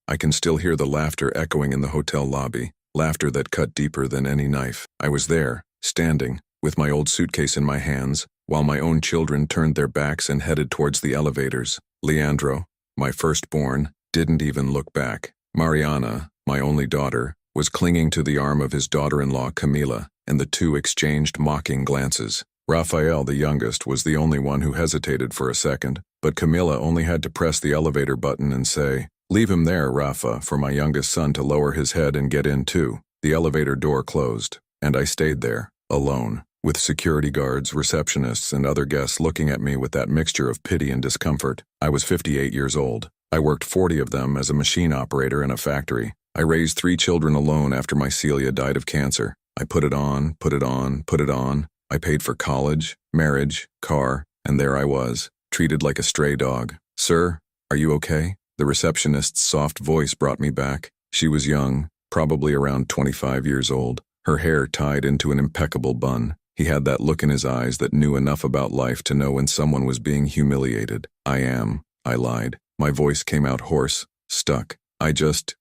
I can still hear the laughter echoing in the hotel lobby, laughter that cut deeper than any knife. I was there, standing, with my old suitcase in my hands, while my own children turned their backs and headed towards the elevators. Leandro, my firstborn, didn't even look back. Mariana, my only daughter, was clinging to the arm of his daughter-in-law Camila, and the two exchanged mocking glances. Rafael, the youngest, was the only one who hesitated for a second, but Camila only had to press the elevator button and say, "Leave him there, Rafa," for my youngest son to lower his head and get in too. The elevator door closed, and I stayed there, alone, with security guards, receptionists, and other guests looking at me with that mixture of pity and discomfort. I was 58 years old. I worked 40 of them as a machine operator in a factory. I raised 3 children alone after my Celia died of cancer. I put it on, put it on, put it on. I paid for college, marriage, car, and there I was, treated like a stray dog. "Sir, are you okay?" The receptionist's soft voice brought me back. She was young, probably around 25 years old, her hair tied into an impeccable bun. He had that look in his eyes that knew enough about life to know when someone was being humiliated. I lied. My voice came out hoarse, stuck. I just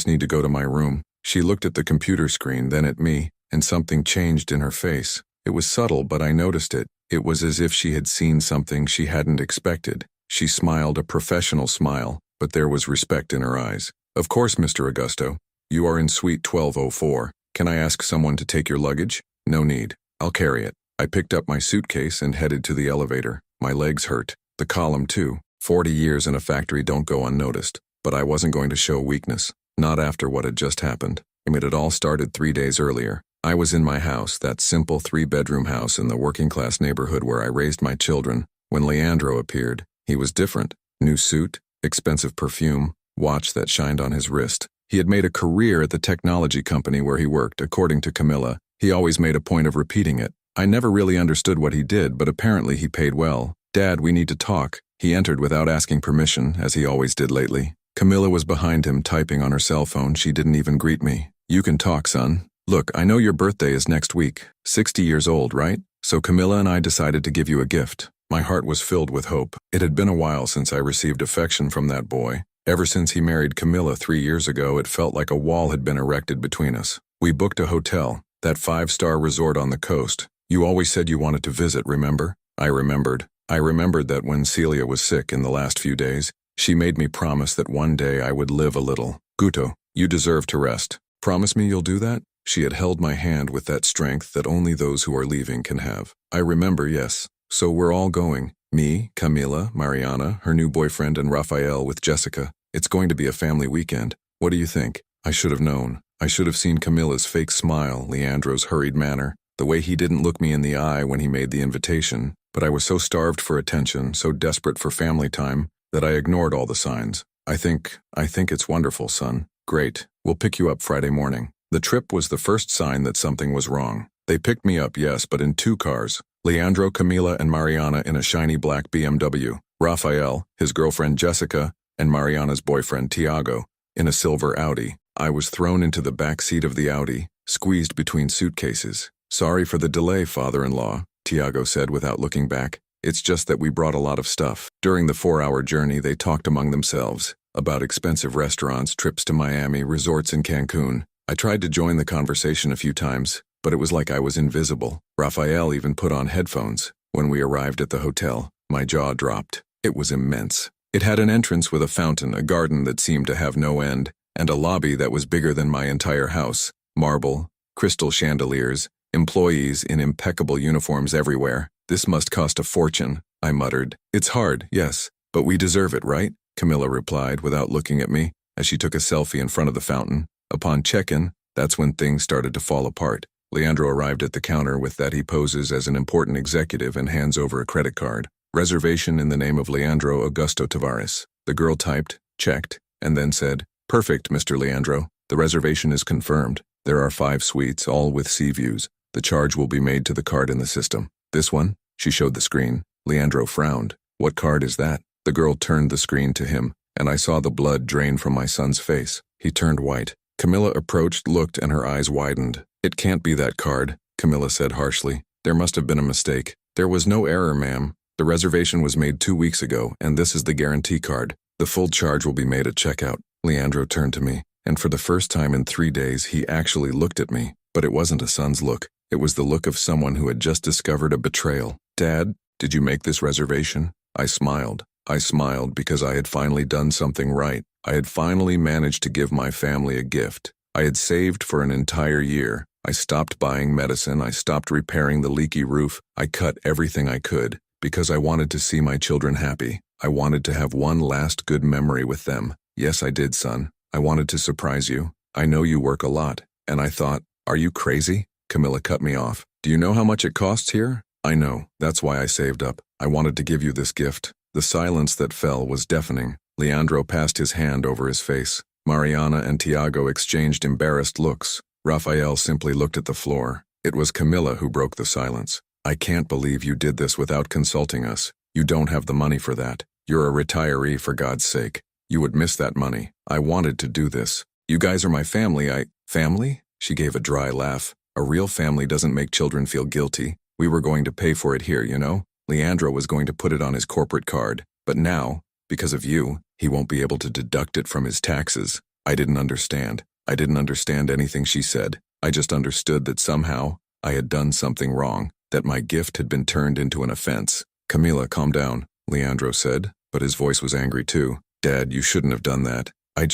need to go to my room." She looked at the computer screen, then at me, and something changed in her face. It was subtle, but I noticed it. It was as if she had seen something she hadn't expected. She smiled a professional smile, but there was respect in her eyes. "Of course, Mr. Augusto. You are in suite 1204. Can I ask someone to take your luggage?" "No need. I'll carry it." I picked up my suitcase and headed to the elevator. My legs hurt. The column, too. 40 years in a factory don't go unnoticed. But I wasn't going to show weakness. Not after what had just happened. It had all started 3 days earlier. I was in my house, that simple 3-bedroom house in the working-class neighborhood where I raised my children, when Leandro appeared. He was different. New suit, expensive perfume, watch that shined on his wrist. He had made a career at the technology company where he worked, according to Camila. He always made a point of repeating it. I never really understood what he did, but apparently he paid well. "Dad, we need to talk." He entered without asking permission, as he always did lately. Camila was behind him, typing on her cell phone. She didn't even greet me. "You can talk, son. Look, I know your birthday is next week. 60 years old, right? So Camila and I decided to give you a gift." My heart was filled with hope. It had been a while since I received affection from that boy. Ever since he married Camila 3 years ago, it felt like a wall had been erected between us. We booked a hotel, that 5-star resort on the coast. You always said you wanted to visit, remember? I remembered. I remembered that when Celia was sick in the last few days, she made me promise that one day I would live a little. "Guto, you deserve to rest. Promise me you'll do that?" She had held my hand with that strength that only those who are leaving can have. I remember, yes. "So we're all going. Me, Camila, Mariana, her new boyfriend, and Rafael with Jessica. It's going to be a family weekend. What do you think?" I should have known. I should have seen Camila's fake smile, Leandro's hurried manner, the way he didn't look me in the eye when he made the invitation. But I was so starved for attention, so desperate for family time, that I ignored all the signs. I think it's wonderful, son. Great. We'll pick you up Friday morning." The trip was the first sign that something was wrong. They picked me up, yes, but in 2 cars. Leandro, Camila, and Mariana in a shiny black BMW. Rafael, his girlfriend Jessica, and Mariana's boyfriend Tiago in a silver Audi. I was thrown into the back seat of the Audi, squeezed between suitcases. "Sorry for the delay, father-in-law," Tiago said without looking back. "It's just that we brought a lot of stuff." During the 4-hour journey, they talked among themselves about expensive restaurants, trips to Miami, resorts in Cancun. I tried to join the conversation a few times, but it was like I was invisible. Rafael even put on headphones. When we arrived at the hotel, my jaw dropped. It was immense. It had an entrance with a fountain, a garden that seemed to have no end, and a lobby that was bigger than my entire house. Marble, crystal chandeliers, employees in impeccable uniforms everywhere. "This must cost a fortune," I muttered. "It's hard, yes, but we deserve it, right?" Camila replied without looking at me, as she took a selfie in front of the fountain. Upon check-in, that's when things started to fall apart. Leandro arrived at the counter with that he poses as an important executive and hands over a credit card. "Reservation in the name of Leandro Augusto Tavares." The girl typed, checked, and then said, "Perfect, Mr. Leandro. The reservation is confirmed. There are 5 suites, all with sea views. The charge will be made to the card in the system." "This one?" She showed the screen. Leandro frowned. "What card is that?" The girl turned the screen to him, and I saw the blood drain from my son's face. He turned white. Camila approached, looked, and her eyes widened. "It can't be that card," Camila said harshly. "There must have been a mistake." "There was no error, ma'am. The reservation was made 2 weeks ago, and this is the guarantee card. The full charge will be made at checkout." Leandro turned to me, and for the first time in 3 days he actually looked at me, but it wasn't a son's look. It was the look of someone who had just discovered a betrayal. Dad, did you make this reservation? I smiled. I smiled because I had finally done something right. I had finally managed to give my family a gift. I had saved for an entire year. I stopped buying medicine. I stopped repairing the leaky roof. I cut everything I could because I wanted to see my children happy. I wanted to have one last good memory with them. Yes, I did, son. I wanted to surprise you. I know you work a lot. And I thought, are you crazy? Camilla cut me off. Do you know how much it costs here? I know. That's why I saved up. I wanted to give you this gift. The silence that fell was deafening. Leandro passed his hand over his face. Mariana and Tiago exchanged embarrassed looks. Rafael simply looked at the floor. It was Camilla who broke the silence. I can't believe you did this without consulting us. You don't have the money for that. You're a retiree, for God's sake. You would miss that money. I wanted to do this. You guys are my family. Family? She gave a dry laugh. A real family doesn't make children feel guilty. We were going to pay for it here, you know? Leandro was going to put it on his corporate card. But now, because of you, he won't be able to deduct it from his taxes. I didn't understand. I didn't understand anything she said. I just understood that somehow I had done something wrong, that my gift had been turned into an offense. Camila, calm down, Leandro said, but his voice was angry too. Dad, you shouldn't have done that. You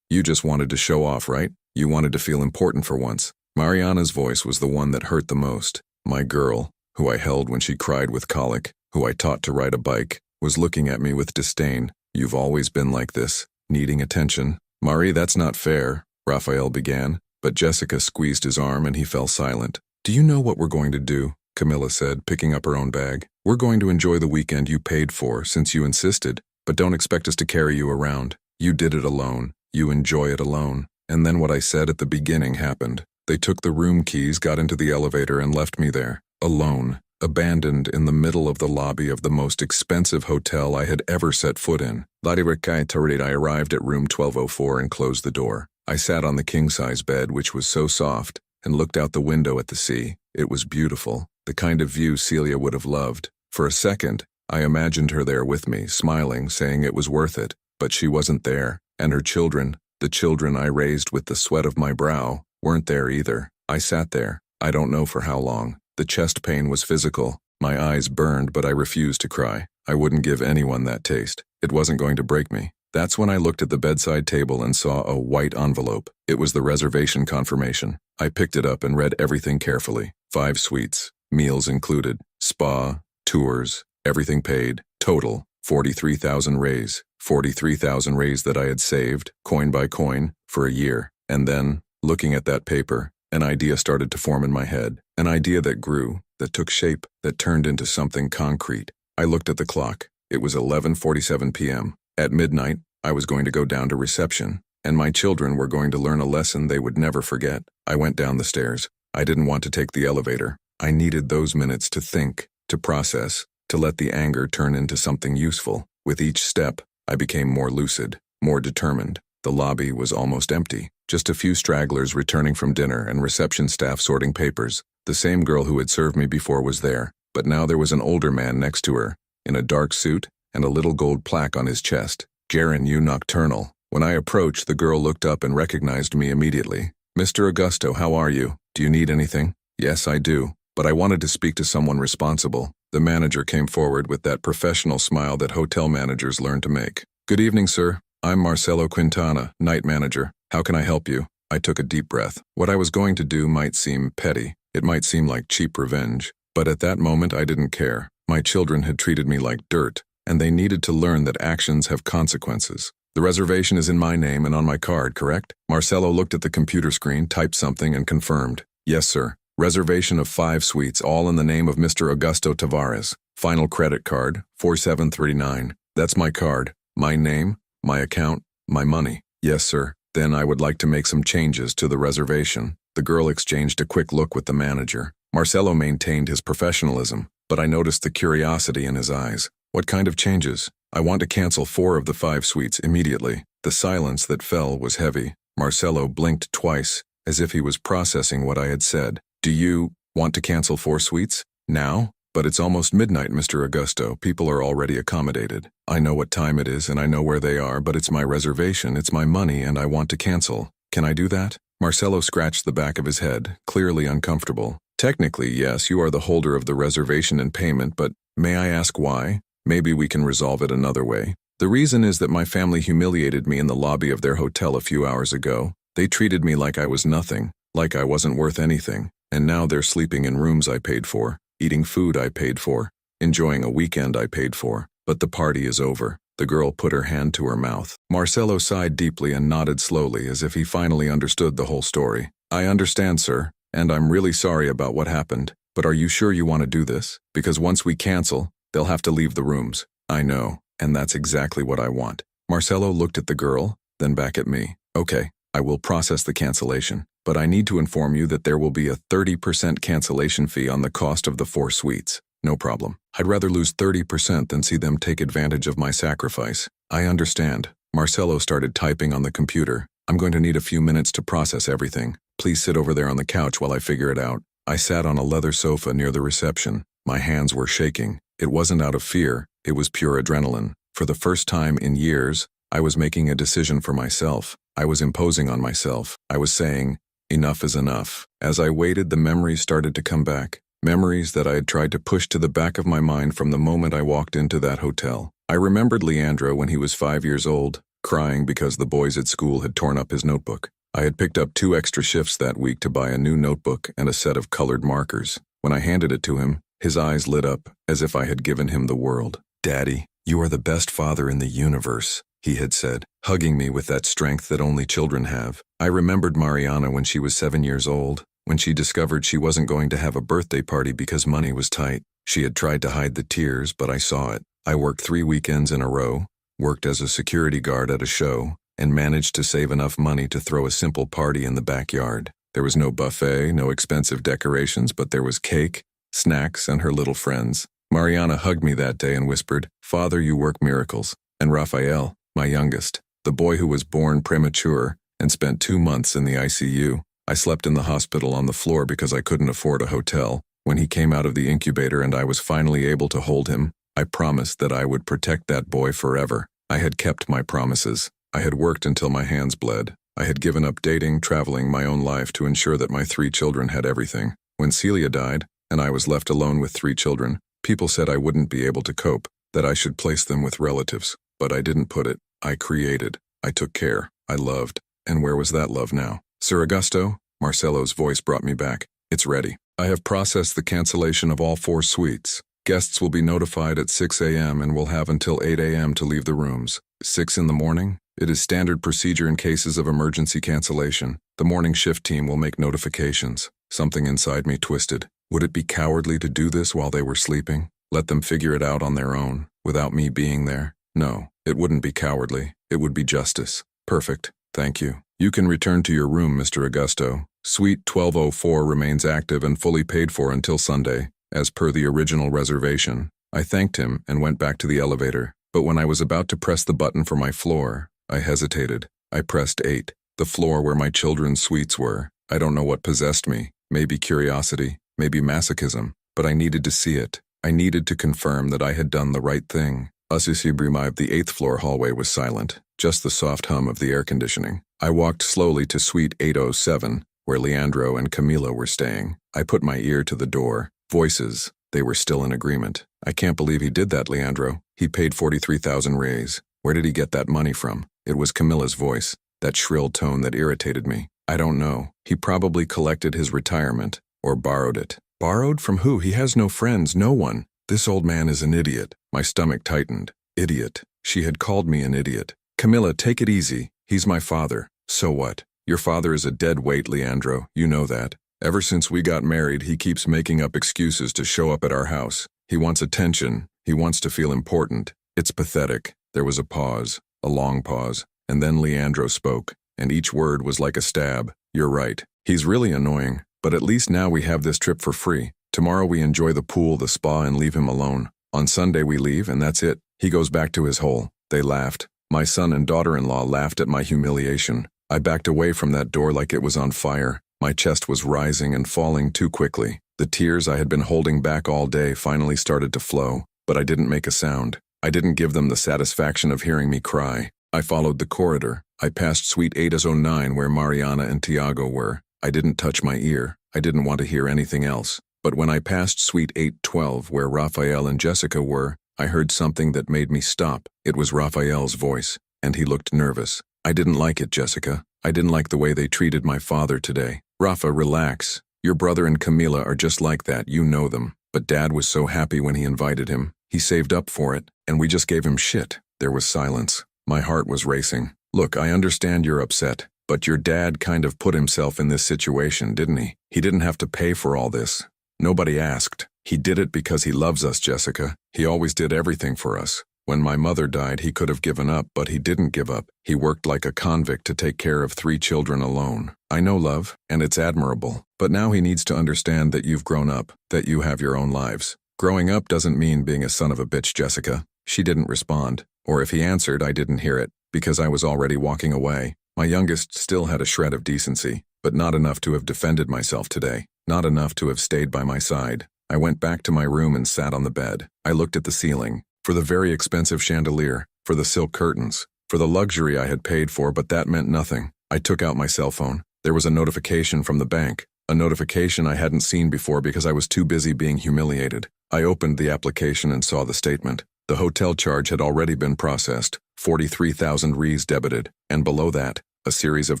just wanted to show off, right? You wanted to feel important for once. Mariana's voice was the one that hurt the most. My girl, who I held when she cried with colic, who I taught to ride a bike, was looking at me with disdain. You've always been like this, needing attention. Mari, that's not fair, Rafael began, but Jessica squeezed his arm and he fell silent. Do you know what we're going to do? Camilla said, picking up her own bag. We're going to enjoy the weekend you paid for since you insisted, but don't expect us to carry you around. You did it alone. You enjoy it alone. And then what I said at the beginning happened. They took the room keys, got into the elevator, and left me there, alone, abandoned in the middle of the lobby of the most expensive hotel I had ever set foot in. I arrived at room 1204 and closed the door. I sat on the king-size bed, which was so soft, and looked out the window at the sea. It was beautiful, the kind of view Celia would have loved. For a second, I imagined her there with me, smiling, saying it was worth it. But she wasn't there, and her children, the children I raised with the sweat of my brow, weren't there either. I sat there, I don't know for how long. The chest pain was physical. My eyes burned, but I refused to cry. I wouldn't give anyone that taste. It wasn't going to break me. That's when I looked at the bedside table and saw a white envelope. It was the reservation confirmation. I picked it up and read everything carefully. 5 suites, meals included, spa, tours, everything paid. Total, 43,000 rays. 43,000 rays that I had saved, coin by coin, for a year. And then, looking at that paper, an idea started to form in my head. An idea that grew, that took shape, that turned into something concrete. I looked at the clock. It was 11:47 p.m. At midnight, I was going to go down to reception, and my children were going to learn a lesson they would never forget. I went down the stairs. I didn't want to take the elevator. I needed those minutes to think, to process, to let the anger turn into something useful. With each step, I became more lucid, more determined. The lobby was almost empty. Just a few stragglers returning from dinner and reception staff sorting papers. The same girl who had served me before was there, but now there was an older man next to her, in a dark suit and a little gold plaque on his chest. Jaren U. Nocturnal. When I approached, the girl looked up and recognized me immediately. Mr. Augusto, how are you? Do you need anything? Yes, I do, but I wanted to speak to someone responsible. The manager came forward with that professional smile that hotel managers learn to make. Good evening, sir. I'm Marcelo Quintana, night manager. How can I help you? I took a deep breath. What I was going to do might seem petty. It might seem like cheap revenge. But at that moment, I didn't care. My children had treated me like dirt, and they needed to learn that actions have consequences. The reservation is in my name and on my card, correct? Marcelo looked at the computer screen, typed something, and confirmed. Yes, sir. Reservation of 5 suites, all in the name of Mr. Augusto Tavares. Final credit card, 4739. That's my card. My name, my account, my money. Yes, sir. Then I would like to make some changes to the reservation. The girl exchanged a quick look with the manager. Marcelo maintained his professionalism, but I noticed the curiosity in his eyes. What kind of changes? I want to cancel 4 of the 5 suites immediately. The silence that fell was heavy. Marcelo blinked twice, as if he was processing what I had said. Do you want to cancel 4 suites? Now? But it's almost midnight, Mr. Augusto. People are already accommodated. I know what time it is and I know where they are, but it's my reservation, it's my money, and I want to cancel. Can I do that? Marcelo scratched the back of his head, clearly uncomfortable. Technically, yes, you are the holder of the reservation and payment, but may I ask why? Maybe we can resolve it another way. The reason is that my family humiliated me in the lobby of their hotel a few hours ago. They treated me like I was nothing, like I wasn't worth anything, and now they're sleeping in rooms I paid for, eating food I paid for, enjoying a weekend I paid for. But the party is over. The girl put her hand to her mouth. Marcelo sighed deeply and nodded slowly as if he finally understood the whole story. I understand, sir, and I'm really sorry about what happened, but are you sure you want to do this? Because once we cancel, they'll have to leave the rooms. I know, and that's exactly what I want. Marcelo looked at the girl, then back at me. Okay, I will process the cancellation, but I need to inform you that there will be a 30% cancellation fee on the cost of the 4 suites. No problem. I'd rather lose 30% than see them take advantage of my sacrifice. I understand. Marcelo started typing on the computer. I'm going to need a few minutes to process everything. Please sit over there on the couch while I figure it out. I sat on a leather sofa near the reception. My hands were shaking. It wasn't out of fear, it was pure adrenaline. For the first time in years, I was making a decision for myself. I was imposing on myself. I was saying, enough is enough. As I waited, the memories started to come back. Memories that I had tried to push to the back of my mind from the moment I walked into that hotel. I remembered Leandro when he was 5 years old, crying because the boys at school had torn up his notebook. I had picked up 2 extra shifts that week to buy a new notebook and a set of colored markers. When I handed it to him, his eyes lit up as if I had given him the world. Daddy, you are the best father in the universe, he had said, hugging me with that strength that only children have. I remembered Mariana when she was 7 years old, when she discovered she wasn't going to have a birthday party because money was tight. She had tried to hide the tears, but I saw it. I worked 3 weekends in a row, worked as a security guard at a show, and managed to save enough money to throw a simple party in the backyard. There was no buffet, no expensive decorations, but there was cake, snacks, and her little friends. Mariana hugged me that day and whispered, "Father, you work miracles." And Rafael, my youngest, the boy who was born premature and spent 2 months in the ICU. I slept in the hospital on the floor because I couldn't afford a hotel. When he came out of the incubator and I was finally able to hold him, I promised that I would protect that boy forever. I had kept my promises. I had worked until my hands bled. I had given up dating, traveling, my own life to ensure that my 3 children had everything. When Celia died, and I was left alone with 3 children, people said I wouldn't be able to cope, that I should place them with relatives. But I didn't put it. I created. I took care. I loved. And where was that love now? Sir Augusto? Marcelo's voice brought me back. It's ready. I have processed the cancellation of all 4 suites. Guests will be notified at 6 a.m. and will have until 8 a.m. to leave the rooms. 6 in the morning? It is standard procedure in cases of emergency cancellation. The morning shift team will make notifications. Something inside me twisted. Would it be cowardly to do this while they were sleeping? Let them figure it out on their own, without me being there? No, it wouldn't be cowardly. It would be justice. Perfect. Thank you. You can return to your room, Mr. Augusto. Suite 1204 remains active and fully paid for until Sunday, as per the original reservation. I thanked him and went back to the elevator, but when I was about to press the button for my floor, I hesitated. I pressed 8, the floor where my children's suites were. I don't know what possessed me, maybe curiosity, maybe masochism, but I needed to see it. I needed to confirm that I had done the right thing. Usisibrima of the 8th floor hallway was silent, just the soft hum of the air conditioning. I walked slowly to suite 807, where Leandro and Camila were staying. I put my ear to the door. Voices. They were still in agreement. I can't believe he did that, Leandro. He paid 43,000 raise. Where did he get that money from? It was Camila's voice, that shrill tone that irritated me. I don't know. He probably collected his retirement, or borrowed it. Borrowed from who? He has no friends, no one. This old man is an idiot. My stomach tightened. Idiot. She had called me an idiot. Camila, take it easy. He's my father. So what? Your father is a dead weight, Leandro. You know that. Ever since we got married, he keeps making up excuses to show up at our house. He wants attention. He wants to feel important. It's pathetic. There was a pause, a long pause, and then Leandro spoke, and each word was like a stab. You're right. He's really annoying, but at least now we have this trip for free. Tomorrow we enjoy the pool, the spa, and leave him alone. On Sunday we leave, and that's it. He goes back to his hole. They laughed. My son and daughter-in-law laughed at my humiliation. I backed away from that door like it was on fire. My chest was rising and falling too quickly. The tears I had been holding back all day finally started to flow, but I didn't make a sound. I didn't give them the satisfaction of hearing me cry. I followed the corridor. I passed Suite 809 where Mariana and Tiago were. I didn't touch my ear. I didn't want to hear anything else. But when I passed Suite 812 where Raphael and Jessica were, I heard something that made me stop. It was Raphael's voice, and he looked nervous. I didn't like it, Jessica. I didn't like the way they treated my father today. Rafa, relax. Your brother and Camila are just like that, you know them. But Dad was so happy when he invited him. He saved up for it, and we just gave him shit. There was silence. My heart was racing. Look, I understand you're upset, but your dad kind of put himself in this situation, didn't he? He didn't have to pay for all this. Nobody asked. He did it because he loves us, Jessica. He always did everything for us. When my mother died, he could have given up, but he didn't give up. He worked like a convict to take care of 3 children alone. I know, love, and it's admirable. But now he needs to understand that you've grown up, that you have your own lives. Growing up doesn't mean being a son of a bitch, Jessica. She didn't respond. Or if he answered, I didn't hear it, because I was already walking away. My youngest still had a shred of decency, but not enough to have defended myself today. Not enough to have stayed by my side. I went back to my room and sat on the bed. I looked at the ceiling. For the very expensive chandelier, for the silk curtains, for the luxury I had paid for, but that meant nothing. I took out my cell phone. There was a notification from the bank, a notification I hadn't seen before because I was too busy being humiliated. I opened the application and saw the statement. The hotel charge had already been processed, 43,000 Ries debited, and below that, a series of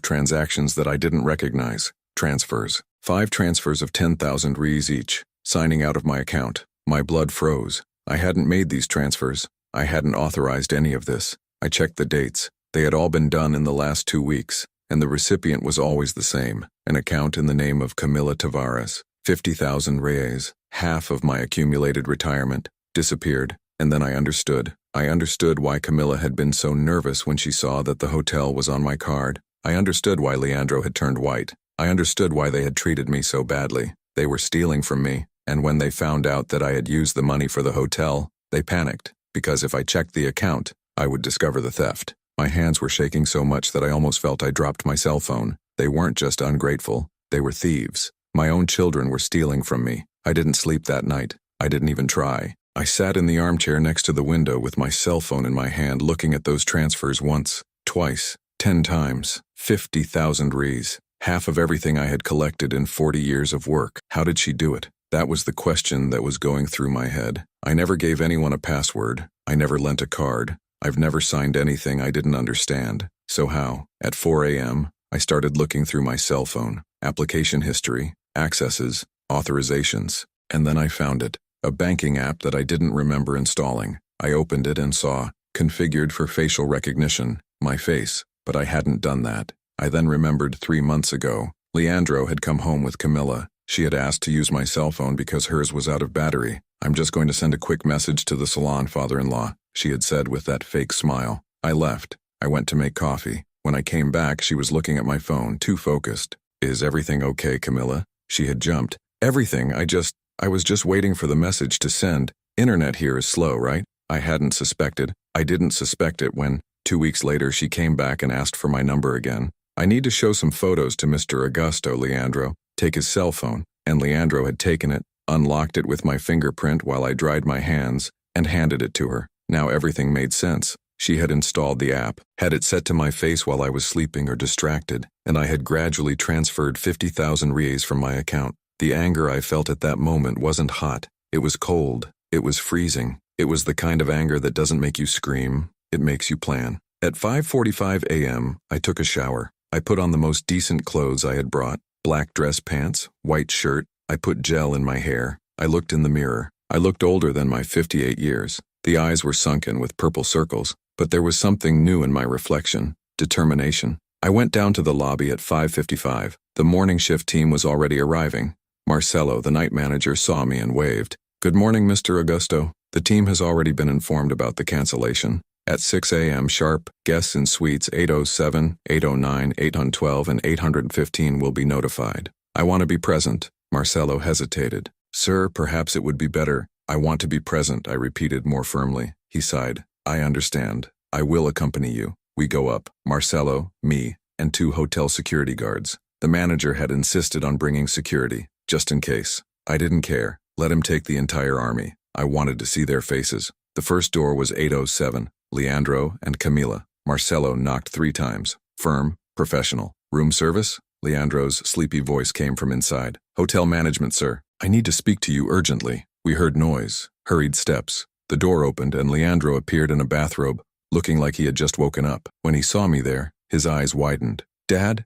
transactions that I didn't recognize. Transfers. 5 transfers of 10,000 Ries each, signing out of my account. My blood froze. I hadn't made these transfers. I hadn't authorized any of this. I checked the dates. They had all been done in the last 2 weeks, and the recipient was always the same, an account in the name of Camila Tavares. 50,000 reais, half of my accumulated retirement, disappeared, and then I understood. I understood why Camila had been so nervous when she saw that the hotel was on my card. I understood why Leandro had turned white. I understood why they had treated me so badly. They were stealing from me. And when they found out that I had used the money for the hotel, they panicked, because if I checked the account, I would discover the theft. My hands were shaking so much that I almost felt I dropped my cell phone. They weren't just ungrateful, they were thieves. My own children were stealing from me. I didn't sleep that night. I didn't even try. I sat in the armchair next to the window with my cell phone in my hand looking at those transfers once, twice, 10 times, 50,000 Ries, half of everything I had collected in 40 years of work. How did she do it? That was the question that was going through my head. I never gave anyone a password. I never lent a card. I've never signed anything I didn't understand. So how? At 4 a.m., I started looking through my cell phone, application history, accesses, authorizations, and then I found it. A banking app that I didn't remember installing. I opened it and saw, configured for facial recognition, my face, but I hadn't done that. I then remembered 3 months ago, Leandro had come home with Camila. She had asked to use my cell phone because hers was out of battery. I'm just going to send a quick message to the salon, father-in-law, she had said with that fake smile. I left. I went to make coffee. When I came back, she was looking at my phone, too focused. Is everything okay, Camila? She had jumped. Everything, I was just waiting for the message to send. Internet here is slow, right? I hadn't suspected. I didn't suspect it when, 2 weeks later, she came back and asked for my number again. I need to show some photos to Mr. Augusto, Leandro. Take his cell phone, and Leandro had taken it, unlocked it with my fingerprint while I dried my hands, and handed it to her. Now everything made sense. She had installed the app, had it set to my face while I was sleeping or distracted, and I had gradually transferred 50,000 Ries from my account. The anger I felt at that moment wasn't hot. It was cold. It was freezing. It was the kind of anger that doesn't make you scream. It makes you plan. At 5:45 a.m., I took a shower. I put on the most decent clothes I had brought. Black dress pants, white shirt. I put gel in my hair. I looked in the mirror. I looked older than my 58 years. The eyes were sunken with purple circles, but there was something new in my reflection, determination. I went down to the lobby at 5:55. The morning shift team was already arriving. Marcelo, the night manager, saw me and waved. Good morning, Mr. Augusto. The team has already been informed about the cancellation. At 6 a.m. sharp, guests in suites 807, 809, 812, and 815 will be notified. I want to be present. Marcelo hesitated. Sir, perhaps it would be better. I want to be present, I repeated more firmly. He sighed. I understand. I will accompany you. We go up. Marcelo, me, and 2 hotel security guards. The manager had insisted on bringing security, just in case. I didn't care. Let him take the entire army. I wanted to see their faces. The first door was 807. Leandro and Camila. Marcelo knocked 3 times. Firm, professional. Room service? Leandro's sleepy voice came from inside. Hotel management, sir. I need to speak to you urgently. We heard noise, hurried steps. The door opened and Leandro appeared in a bathrobe, looking like he had just woken up. When he saw me there, his eyes widened. Dad?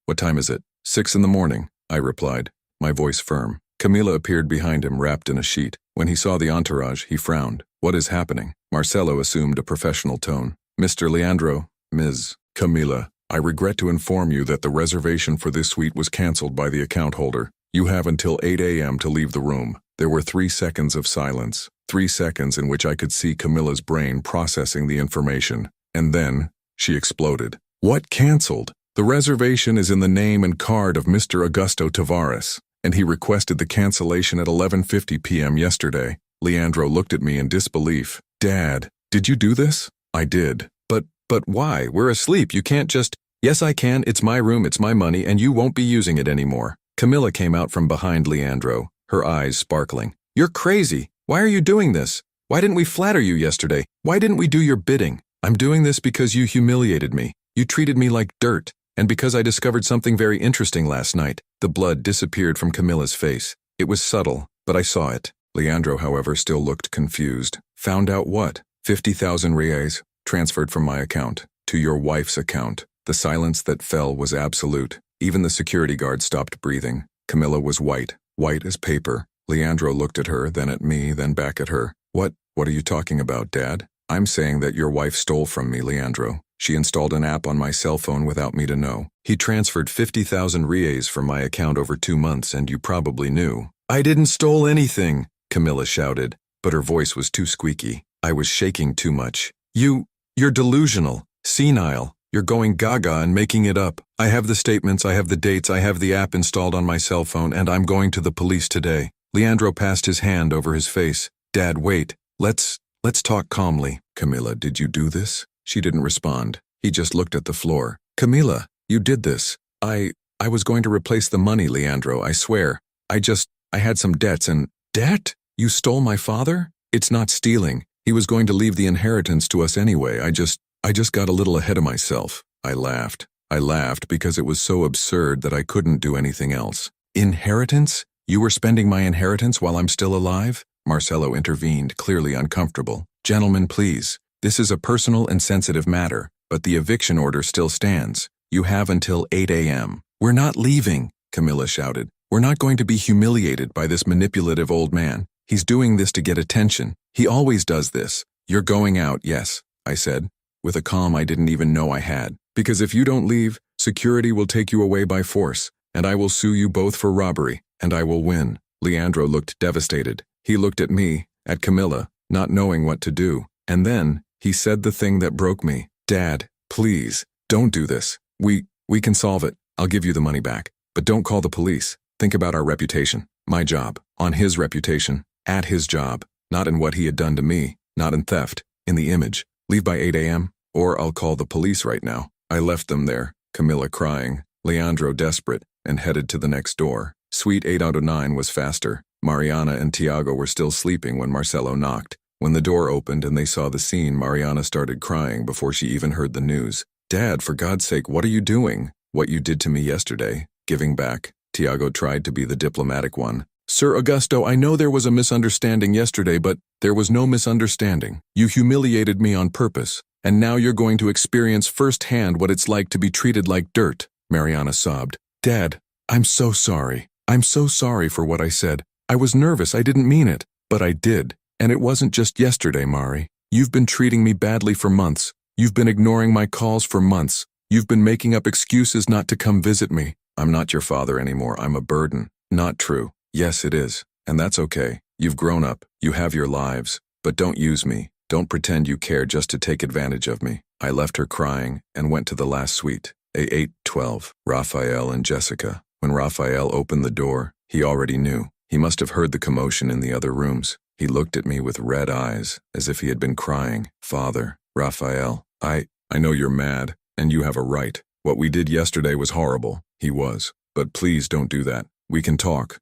What time is it? 6 in the morning, I replied, my voice firm. Camila appeared behind him wrapped in a sheet. When he saw the entourage, he frowned. What is happening? Marcelo assumed a professional tone. Mr. Leandro, Ms. Camila, I regret to inform you that the reservation for this suite was canceled by the account holder. You have until 8 a.m. to leave the room. There were 3 seconds of silence. 3 seconds in which I could see Camila's brain processing the information. And then, she exploded. What canceled? The reservation is in the name and card of Mr. Augusto Tavares, and he requested the cancellation at 11:50 p.m. yesterday. Leandro looked at me in disbelief. Dad, did you do this? I did. But why? We're asleep. You can't just... Yes, I can. It's my room, it's my money, and you won't be using it anymore. Camila came out from behind Leandro, her eyes sparkling. You're crazy. Why are you doing this? Why didn't we flatter you yesterday? Why didn't we do your bidding? I'm doing this because you humiliated me. You treated me like dirt. And because I discovered something very interesting last night. The blood disappeared from Camila's face. It was subtle, but I saw it. Leandro, however, still looked confused. Found out what? 50,000 reais, transferred from my account to your wife's account. The silence that fell was absolute. Even the security guard stopped breathing. Camila was white as paper. Leandro looked at her, then at me, then back at her. What are you talking about, Dad? I'm saying that your wife stole from me, Leandro. She installed an app on my cell phone without me to know. He transferred 50,000 reais from my account over 2 months, and you probably knew. I didn't stole anything, Camila shouted, but her voice was too squeaky. I was shaking too much. You're delusional, senile. You're going gaga and making it up. I have the statements, I have the dates, I have the app installed on my cell phone, and I'm going to the police today. Leandro passed his hand over his face. Dad, wait. Let's talk calmly. Camila, did you do this? She didn't respond. He just looked at the floor. Camila, you did this. I was going to replace the money, Leandro, I swear. I had some debts and... Debt? You stole my father? It's not stealing. He was going to leave the inheritance to us anyway. I just got a little ahead of myself. I laughed. I laughed because it was so absurd that I couldn't do anything else. Inheritance? You were spending my inheritance while I'm still alive? Marcelo intervened, clearly uncomfortable. Gentlemen, please. This is a personal and sensitive matter, but the eviction order still stands. You have until 8 a.m. We're not leaving, Camila shouted. We're not going to be humiliated by this manipulative old man. He's doing this to get attention. He always does this. You're going out, yes, I said, with a calm I didn't even know I had. Because if you don't leave, security will take you away by force, and I will sue you both for robbery, and I will win. Leandro looked devastated. He looked at me, at Camila, not knowing what to do. And then, he said the thing that broke me. Dad, please, don't do this. We can solve it. I'll give you the money back. But don't call the police. Think about our reputation. My job. On his reputation. At his job. Not in what he had done to me. Not in theft. In the image. Leave by 8 a.m. or I'll call the police right now. I left them there. Camila crying. Leandro desperate. And headed to the next door. Suite 809 was faster. Mariana and Tiago were still sleeping when Marcelo knocked. When the door opened and they saw the scene, Mariana started crying before she even heard the news. Dad, for God's sake, what are you doing? What you did to me yesterday. Giving back. Tiago tried to be the diplomatic one. Sir Augusto, I know there was a misunderstanding yesterday, but there was no misunderstanding. You humiliated me on purpose, and now you're going to experience firsthand what it's like to be treated like dirt. Mariana sobbed. Dad, I'm so sorry. I'm so sorry for what I said. I was nervous, I didn't mean it, but I did. And it wasn't just yesterday, Mari. You've been treating me badly for months. You've been ignoring my calls for months. You've been making up excuses not to come visit me. I'm not your father anymore. I'm a burden. Not true. Yes, it is. And that's okay. You've grown up. You have your lives. But don't use me. Don't pretend you care just to take advantage of me. I left her crying and went to the last suite. A812. Rafael and Jessica. When Rafael opened the door, he already knew. He must have heard the commotion in the other rooms. He looked at me with red eyes, as if he had been crying. Father, Rafael, I know you're mad, and you have a right. What we did yesterday was horrible. He was. But please don't do that. We can talk.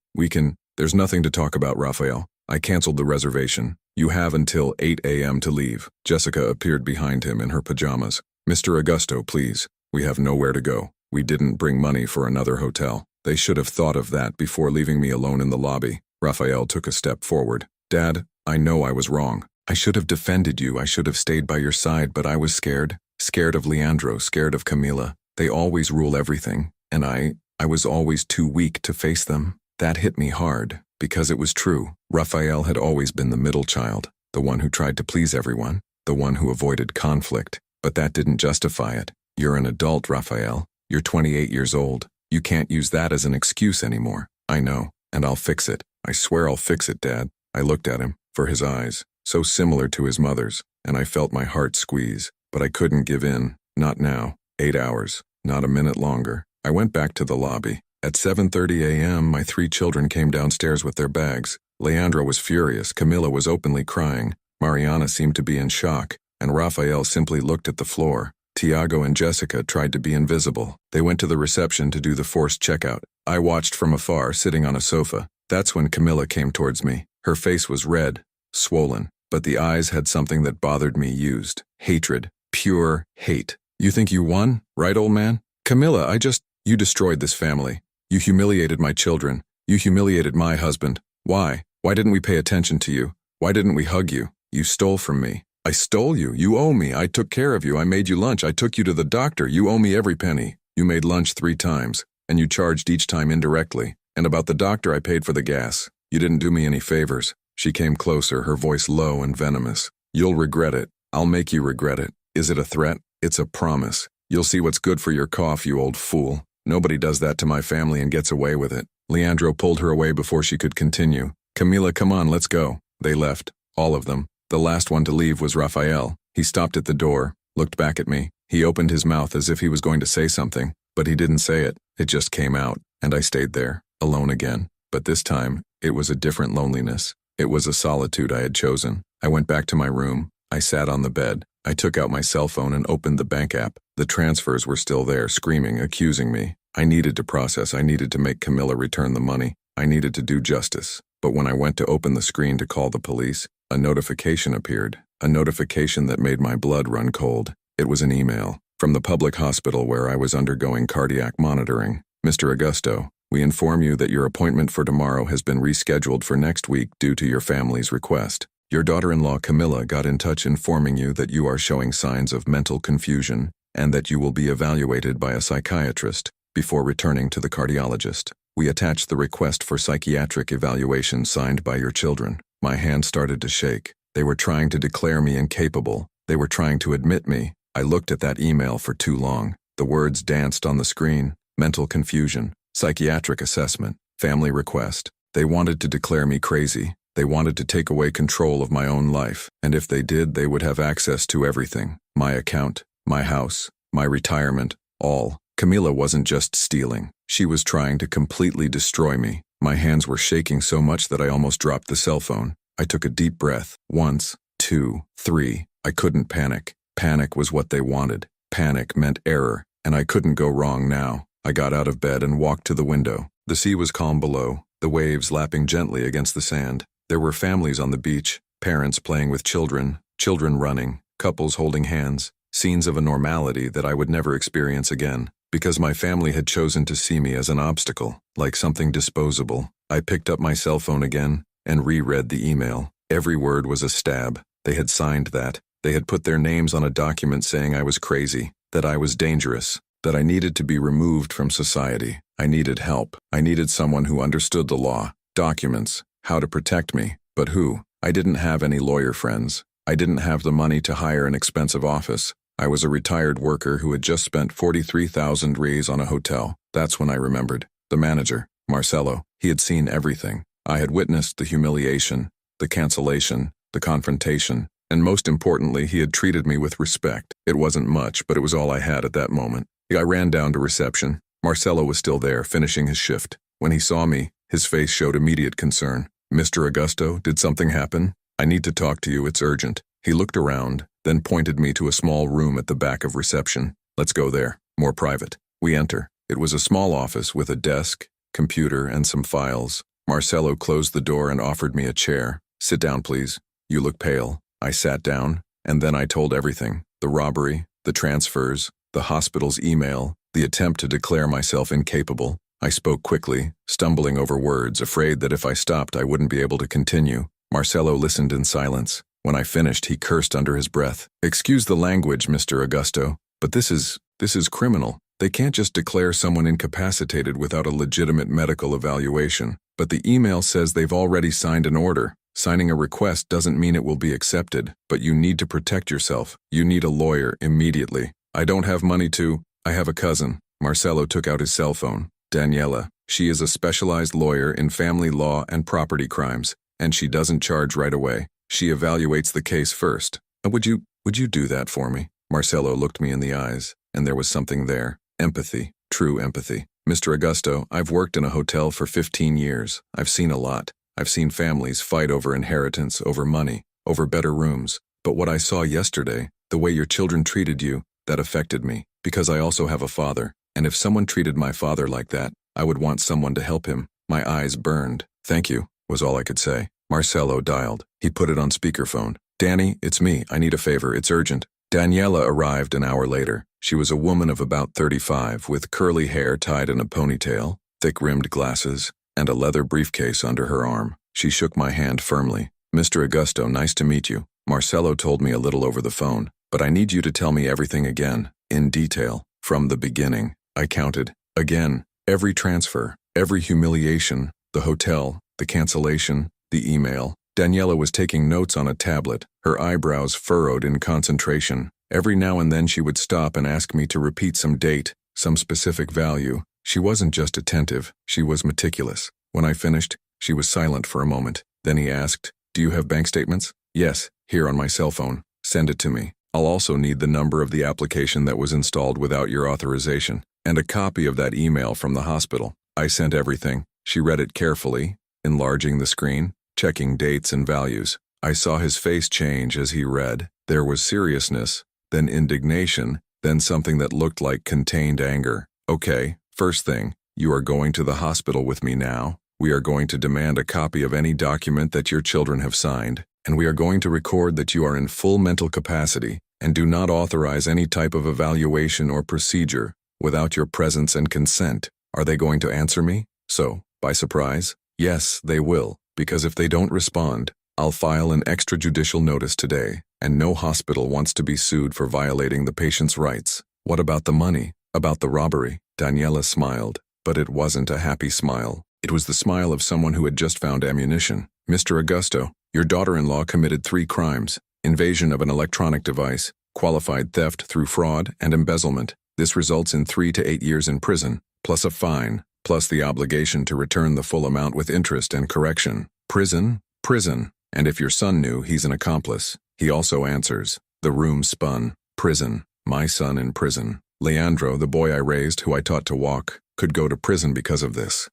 There's nothing to talk about, Raphael. I canceled the reservation. You have until 8 a.m. to leave. Jessica appeared behind him in her pajamas. Mr. Augusto, please. We have nowhere to go. We didn't bring money for another hotel. They should have thought of that before leaving me alone in the lobby. Raphael took a step forward. Dad, I know I was wrong. I should have defended you. I should have stayed by your side, but I was scared. Scared of Leandro, scared of Camila. They always rule everything, and I was always too weak to face them. That hit me hard, because it was true. Raphael had always been the middle child, the one who tried to please everyone, the one who avoided conflict. But that didn't justify it. You're an adult, Raphael. You're 28 years old. You can't use that as an excuse anymore. I know, and I'll fix it. I swear I'll fix it, Dad. I looked at him, for his eyes, so similar to his mother's, and I felt my heart squeeze. But I couldn't give in. Not now. 8 hours. Not a minute longer. I went back to the lobby. At 7:30 a.m., my 3 children came downstairs with their bags. Leandro was furious. Camila was openly crying. Mariana seemed to be in shock, and Raphael simply looked at the floor. Tiago and Jessica tried to be invisible. They went to the reception to do the forced checkout. I watched from afar, sitting on a sofa. That's when Camila came towards me. Her face was red, swollen, but the eyes had something that bothered me used. Hatred. Pure hate. You think you won, right, old man? Camila, you destroyed this family. You humiliated my children. You humiliated my husband. Why? Why didn't we pay attention to you? Why didn't we hug you? You stole from me. I stole you. You owe me. I took care of you. I made you lunch. I took you to the doctor. You owe me every penny. You made lunch 3 times, and you charged each time indirectly. And about the doctor, I paid for the gas. You didn't do me any favors. She came closer, her voice low and venomous. You'll regret it. I'll make you regret it. Is it a threat? It's a promise. You'll see what's good for your cough, you old fool. Nobody does that to my family and gets away with it. Leandro pulled her away before she could continue. Camila, come on, let's go. They left. All of them. The last one to leave was Raphael. He stopped at the door, looked back at me. He opened his mouth as if he was going to say something, but he didn't say it. It just came out, and I stayed there, alone again. But this time, it was a different loneliness. It was a solitude I had chosen. I went back to my room. I sat on the bed. I took out my cell phone and opened the bank app. The transfers were still there, screaming, accusing me. I needed to process. I needed to make Camila return the money. I needed to do justice. But when I went to open the screen to call the police, a notification appeared. A notification that made my blood run cold. It was an email from the public hospital where I was undergoing cardiac monitoring. Mr. Augusto, we inform you that your appointment for tomorrow has been rescheduled for next week due to your family's request. Your daughter-in-law Camila got in touch informing you that you are showing signs of mental confusion and that you will be evaluated by a psychiatrist before returning to the cardiologist. We attached the request for psychiatric evaluation signed by your children. My hand started to shake. They were trying to declare me incapable. They were trying to admit me. I looked at that email for too long. The words danced on the screen. Mental confusion, psychiatric assessment, family request. They wanted to declare me crazy. They wanted to take away control of my own life, and if they did, they would have access to everything. My account, my house, my retirement, all. Camila wasn't just stealing. She was trying to completely destroy me. My hands were shaking so much that I almost dropped the cell phone. I took a deep breath. 1, 2, 3. I couldn't panic. Panic was what they wanted. Panic meant error, and I couldn't go wrong now. I got out of bed and walked to the window. The sea was calm below, the waves lapping gently against the sand. There were families on the beach, parents playing with children, children running, couples holding hands, scenes of a normality that I would never experience again, because my family had chosen to see me as an obstacle, like something disposable. I picked up my cell phone again and reread the email. Every word was a stab. They had signed that. They had put their names on a document saying I was crazy, that I was dangerous, that I needed to be removed from society. I needed help. I needed someone who understood the law, documents, how to protect me. But who? I didn't have any lawyer friends. I didn't have the money to hire an expensive office. I was a retired worker who had just spent 43,000 reais on a hotel. That's when I remembered. The manager, Marcelo, he had seen everything. I had witnessed the humiliation, the cancellation, the confrontation, and most importantly, he had treated me with respect. It wasn't much, but it was all I had at that moment. I ran down to reception. Marcelo was still there, finishing his shift. When he saw me, his face showed immediate concern. Mr. Augusto, did something happen? I need to talk to you, it's urgent. He looked around, then pointed me to a small room at the back of reception. Let's go there. more private. We enter. It was a small office with a desk, computer, and some files. Marcelo closed the door and offered me a chair. Sit down, please. You look pale. I sat down, and then I told everything. The robbery, the transfers, the hospital's email, the attempt to declare myself incapable. I spoke quickly, stumbling over words, afraid that if I stopped I wouldn't be able to continue. Marcelo listened in silence. When I finished, he cursed under his breath. Excuse the language, Mr. Augusto, but this is criminal. They can't just declare someone incapacitated without a legitimate medical evaluation. But the email says they've already signed an order. Signing a request doesn't mean it will be accepted, but you need to protect yourself. You need a lawyer immediately. I don't have money to. I have a cousin. Marcelo took out his cell phone. Daniela. She is a specialized lawyer in family law and property crimes, and she doesn't charge right away. She evaluates the case first. Would you do that for me? Marcelo looked me in the eyes, and there was something there. Empathy. True empathy. Mr. Augusto, I've worked in a hotel for 15 years. I've seen a lot. I've seen families fight over inheritance, over money, over better rooms. But what I saw yesterday, the way your children treated you, that affected me, because I also have a father. And if someone treated my father like that, I would want someone to help him. My eyes burned. Thank you, was all I could say. Marcelo dialed. He put it on speakerphone. Danny, it's me. I need a favor. It's urgent. Daniela arrived an hour later. She was a woman of about 35, with curly hair tied in a ponytail, thick-rimmed glasses, and a leather briefcase under her arm. She shook my hand firmly. Mr. Augusto, nice to meet you. Marcelo told me a little over the phone, but I need you to tell me everything again, in detail, from the beginning. I counted. Again, every transfer, every humiliation, the hotel, the cancellation, the email. Daniela was taking notes on a tablet, her eyebrows furrowed in concentration. Every now and then she would stop and ask me to repeat some date, some specific value. She wasn't just attentive, she was meticulous. When I finished, she was silent for a moment. Then he asked, "Do you have bank statements?" "Yes, here on my cell phone." "Send it to me. I'll also need the number of the application that was installed without your authorization, and a copy of that email from the hospital." I sent everything. She read it carefully, enlarging the screen, checking dates and values. I saw his face change as he read. There was seriousness, then indignation, then something that looked like contained anger. "Okay, first thing, you are going to the hospital with me now. We are going to demand a copy of any document that your children have signed, and we are going to record that you are in full mental capacity and do not authorize any type of evaluation or procedure without your presence and consent." Are they going to answer me? So, by surprise? Yes, they will, because if they don't respond, I'll file an extrajudicial notice today, and no hospital wants to be sued for violating the patient's rights. What about the money? About the robbery? Daniela smiled, but it wasn't a happy smile. It was the smile of someone who had just found ammunition. "Mr. Augusto, your daughter-in-law committed 3 crimes: invasion of an electronic device, qualified theft through fraud, and embezzlement. This results in 3 to 8 years in prison, plus a fine, plus the obligation to return the full amount with interest and correction. Prison, prison. And if your son knew, he's an accomplice. He also answers." The room spun. Prison. My son in prison. Leandro, the boy I raised, who I taught to walk, could go to prison because of this.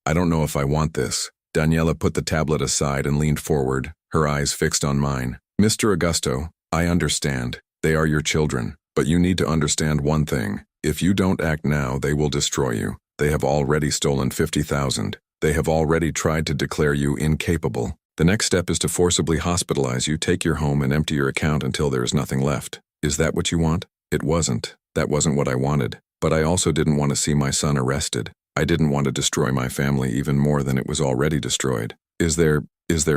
I don't know if I want this. Daniela put the tablet aside and leaned forward, her eyes fixed on mine. "Mr. Augusto, I understand. They are your children. But you need to understand one thing. If you don't act now, they will destroy you. They have already stolen 50,000. They have already tried to declare you incapable. The next step is to forcibly hospitalize you, take your home, and empty your account until there is nothing left. Is that what you want?" It wasn't. That wasn't what I wanted. But I also didn't want to see my son arrested. I didn't want to destroy my family even more than it was already destroyed. Is there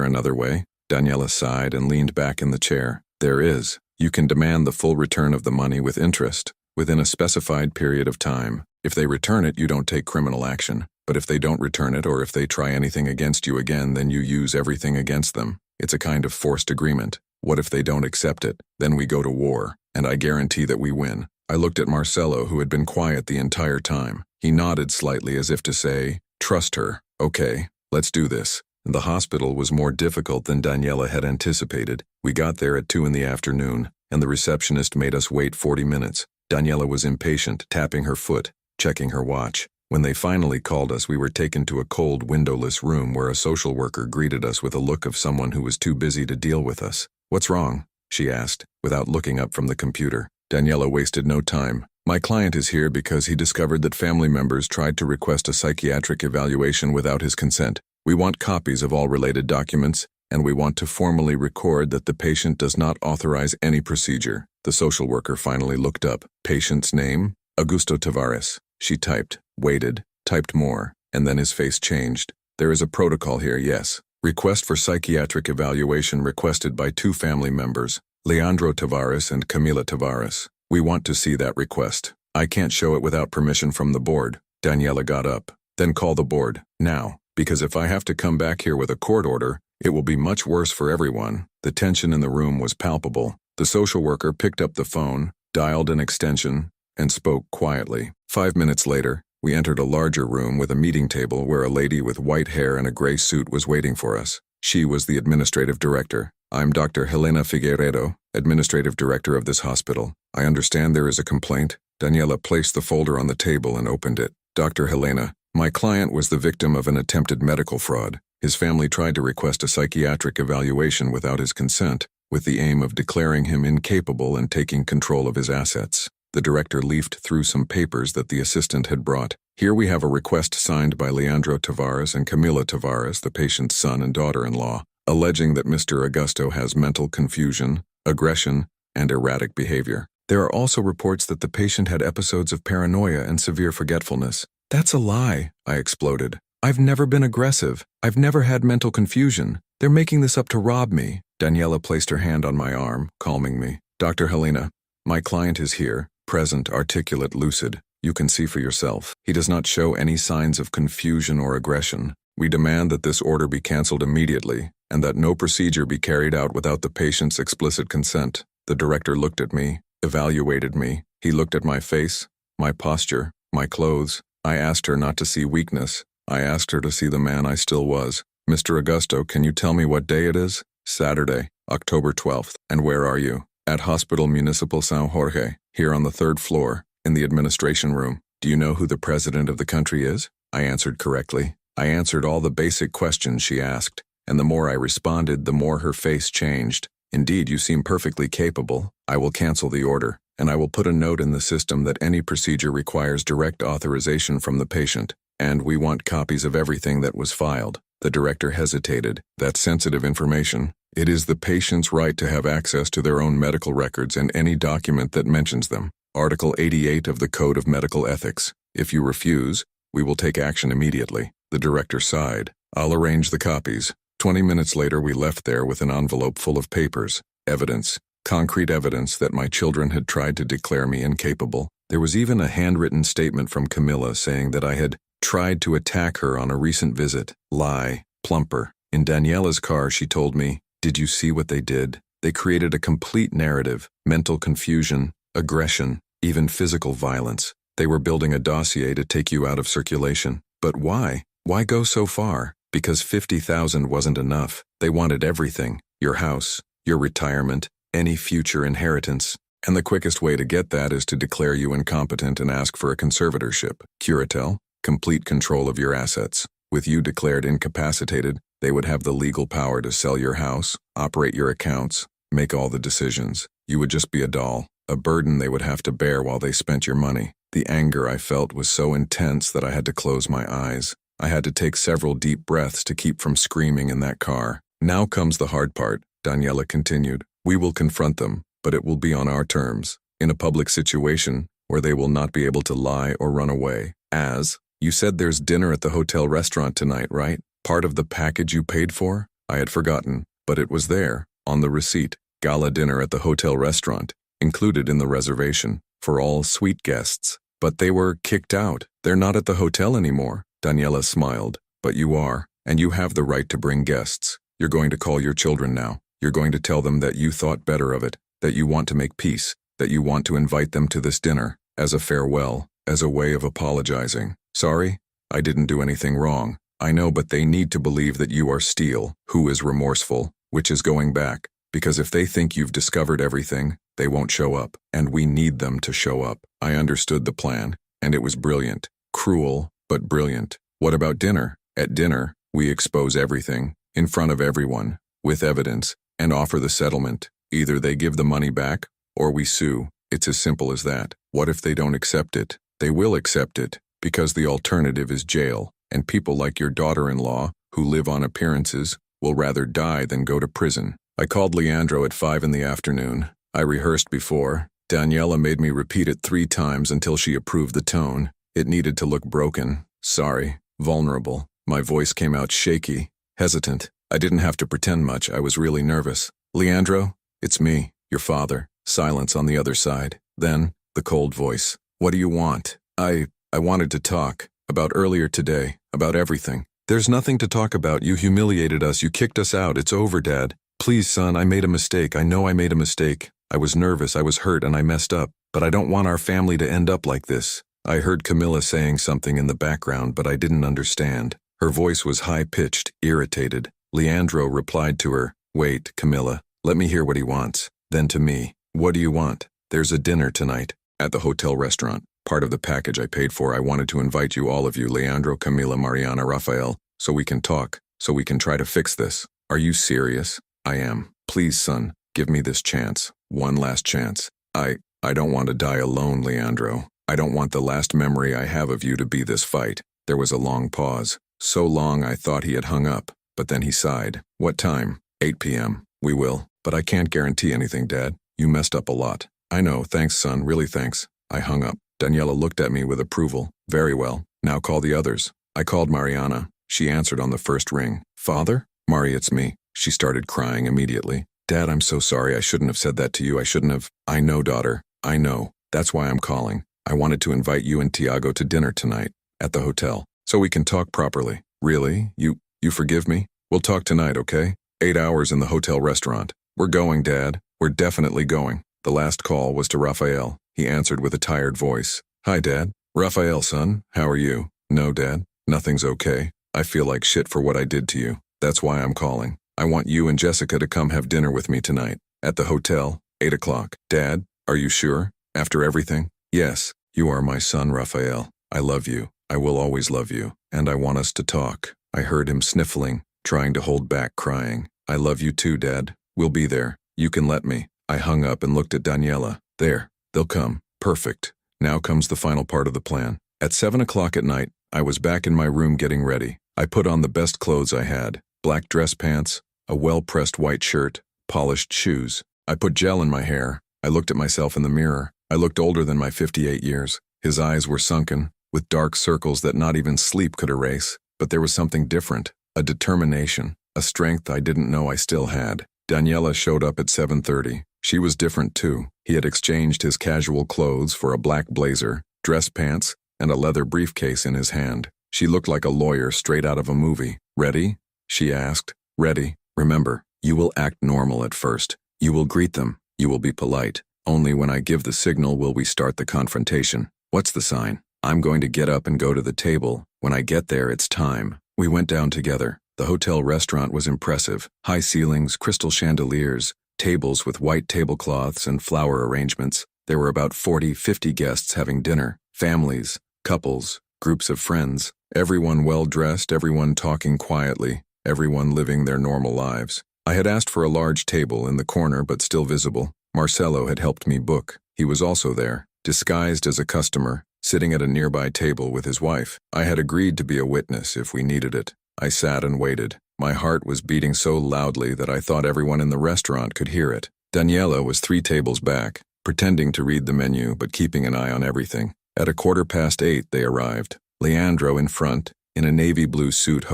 another way?" Daniela sighed and leaned back in the chair. "There is. You can demand the full return of the money with interest, within a specified period of time. If they return it, you don't take criminal action. But if they don't return it, or if they try anything against you again, then you use everything against them. It's a kind of forced agreement. What if they don't accept it? Then we go to war, and I guarantee that we win." I looked at Marcelo, who had been quiet the entire time. He nodded slightly as if to say, "Trust her. Okay, let's do this." The hospital was more difficult than Daniela had anticipated. We got there at 2 in the afternoon, and the receptionist made us wait 40 minutes. Daniela was impatient, tapping her foot, checking her watch. When they finally called us, we were taken to a cold, windowless room where a social worker greeted us with a look of someone who was too busy to deal with us. "What's wrong?" she asked, without looking up from the computer. Daniela wasted no time. My client is here because he discovered that family members tried to request a psychiatric evaluation without his consent. We want copies of all related documents, and we want to formally record that the patient does not authorize any procedure. The social worker finally looked up. Patient's name? Augusto Tavares. She typed, waited, typed more, and then his face changed. There is a protocol here, yes. Request for psychiatric evaluation requested by 2 family members, Leandro Tavares and Camila Tavares. We want to see that request. I can't show it without permission from the board. Daniela got up. Then call the board, now, because if I have to come back here with a court order, it will be much worse for everyone. The tension in the room was palpable. The social worker picked up the phone, dialed an extension, and spoke quietly. 5 minutes later, we entered a larger room with a meeting table where a lady with white hair and a gray suit was waiting for us. She was the administrative director. I'm Dr. Helena Figueiredo, administrative director of this hospital. I understand there is a complaint. Daniela placed the folder on the table and opened it. Dr. Helena, my client was the victim of an attempted medical fraud. His family tried to request a psychiatric evaluation without his consent, with the aim of declaring him incapable and taking control of his assets. The director leafed through some papers that the assistant had brought. Here we have a request signed by Leandro Tavares and Camila Tavares, the patient's son and daughter-in-law, alleging that Mr. Augusto has mental confusion, aggression, and erratic behavior. There are also reports that the patient had episodes of paranoia and severe forgetfulness. That's a lie, I exploded. I've never been aggressive. I've never had mental confusion. They're making this up to rob me. Daniela placed her hand on my arm, calming me. Dr. Helena, my client is here, present, articulate, lucid. You can see for yourself. He does not show any signs of confusion or aggression. We demand that this order be cancelled immediately, and that no procedure be carried out without the patient's explicit consent. The director looked at me, evaluated me. He looked at my face, my posture, my clothes. I asked her not to see weakness. I asked her to see the man I still was. Mr. Augusto, can you tell me what day it is? Saturday, October 12th. And where are you? At Hospital Municipal São Jorge, here on the 3rd floor, in the administration room. Do you know who the president of the country is? I answered correctly. I answered all the basic questions she asked, and the more I responded, the more her face changed. Indeed, you seem perfectly capable. I will cancel the order, and I will put a note in the system that any procedure requires direct authorization from the patient, and we want copies of everything that was filed. The director hesitated. That's sensitive information. It is the patient's right to have access to their own medical records and any document that mentions them. Article 88 of the Code of Medical Ethics. If you refuse, we will take action immediately. The director sighed. I'll arrange the copies. 20 minutes later, we left there with an envelope full of papers, evidence, concrete evidence that my children had tried to declare me incapable. There was even a handwritten statement from Camilla saying that I had tried to attack her on a recent visit. Lie. Plumper. In Daniela's car, she told me, "Did you see what they did? They created a complete narrative, mental confusion, aggression, even physical violence. They were building a dossier to take you out of circulation. But why? Why go so far? Because 50,000 wasn't enough. They wanted everything. Your house, your retirement, any future inheritance. And the quickest way to get that is to declare you incompetent and ask for a conservatorship. Curatel, complete control of your assets. With you declared incapacitated, they would have the legal power to sell your house, operate your accounts, make all the decisions. You would just be a doll, a burden they would have to bear while they spent your money. The anger I felt was so intense that I had to close my eyes. I had to take several deep breaths to keep from screaming in that car. Now comes the hard part, Daniela continued. We will confront them, but it will be on our terms, in a public situation where they will not be able to lie or run away. As, you said there's dinner at the hotel restaurant tonight, right? Part of the package you paid for? I had forgotten, but it was there, on the receipt. Gala dinner at the hotel restaurant, included in the reservation, for all suite guests. But they were kicked out. They're not at the hotel anymore. Daniela smiled. But you are, and you have the right to bring guests. You're going to call your children now. You're going to tell them that you thought better of it, that you want to make peace, that you want to invite them to this dinner, as a farewell, as a way of apologizing. Sorry, I didn't do anything wrong. I know, but they need to believe that you are Steele, who is remorseful, which is going back. Because if they think you've discovered everything, they won't show up, and we need them to show up. I understood the plan, and it was brilliant. Cruel, but brilliant. What about dinner? At dinner, we expose everything, in front of everyone, with evidence, and offer the settlement. Either they give the money back, or we sue. It's as simple as that. What if they don't accept it? They will accept it, because the alternative is jail, and people like your daughter-in-law, who live on appearances, will rather die than go to prison. I called Leandro at 5 in the afternoon. I rehearsed before. Daniela made me repeat it 3 times until she approved the tone. It needed to look broken, sorry, vulnerable. My voice came out shaky, hesitant. I didn't have to pretend much, I was really nervous. Leandro, it's me, your father. Silence on the other side. Then, the cold voice. What do you want? I wanted to talk. About earlier today. About everything. There's nothing to talk about. You humiliated us. You kicked us out. It's over, Dad. Please, son, I made a mistake. I know I made a mistake. I was nervous, I was hurt, and I messed up. But I don't want our family to end up like this. I heard Camilla saying something in the background, but I didn't understand. Her voice was high-pitched, irritated. Leandro replied to her, Wait, Camilla, let me hear what he wants. Then to me, What do you want? There's a dinner tonight, at the hotel restaurant. Part of the package I paid for. I wanted to invite you, all of you, Leandro, Camilla, Mariana, Rafael, so we can talk, so we can try to fix this. Are you serious? I am. Please, son, give me this chance. One last chance. I don't want to die alone, Leandro. I don't want the last memory I have of you to be this fight. There was a long pause. So long I thought he had hung up, but then he sighed. What time? 8 p.m. We will. But I can't guarantee anything, Dad. You messed up a lot. I know, thanks, son, really thanks. I hung up. Daniela looked at me with approval. Very well. Now call the others. I called Mariana. She answered on the first ring. Father? Mari, it's me. She started crying immediately. Dad, I'm so sorry. I shouldn't have said that to you. I shouldn't have. I know, daughter. I know. That's why I'm calling. I wanted to invite you and Tiago to dinner tonight, at the hotel, so we can talk properly. Really? You forgive me? We'll talk tonight, okay? 8 hours in the hotel restaurant. We're going, Dad. We're definitely going. The last call was to Rafael. He answered with a tired voice. Hi, Dad. Rafael, son. How are you? No, Dad. Nothing's okay. I feel like shit for what I did to you. That's why I'm calling. I want you and Jessica to come have dinner with me tonight. At the hotel, 8 o'clock. Dad, are you sure? After everything? Yes. You are my son, Rafael. I love you. I will always love you. And I want us to talk. I heard him sniffling, trying to hold back crying. I love you too, Dad. We'll be there. You can let me. I hung up and looked at Daniela. There. They'll come. Perfect. Now comes the final part of the plan. At 7 o'clock at night, I was back in my room getting ready. I put on the best clothes I had. Black dress pants, a well-pressed white shirt, polished shoes. I put gel in my hair. I looked at myself in the mirror. I looked older than my 58 years. His eyes were sunken, with dark circles that not even sleep could erase. But there was something different, a determination, a strength I didn't know I still had. Daniela showed up at 7:30. She was different too. He had exchanged his casual clothes for a black blazer, dress pants, and a leather briefcase in his hand. She looked like a lawyer straight out of a movie. Ready? She asked. Ready. Remember, you will act normal at first. You will greet them. You will be polite. Only when I give the signal will we start the confrontation. What's the sign? I'm going to get up and go to the table. When I get there, it's time. We went down together. The hotel restaurant was impressive. High ceilings, crystal chandeliers, tables with white tablecloths and flower arrangements. There were about 40-50 guests having dinner. Families, couples, groups of friends. Everyone well-dressed, everyone talking quietly, everyone living their normal lives. I had asked for a large table in the corner but still visible. Marcelo had helped me book. He was also there, disguised as a customer, sitting at a nearby table with his wife. I had agreed to be a witness if we needed it. I sat and waited. My heart was beating so loudly that I thought everyone in the restaurant could hear it. Daniela was 3 tables back, pretending to read the menu but keeping an eye on everything. At 8:15 they arrived. Leandro in front, in a navy blue suit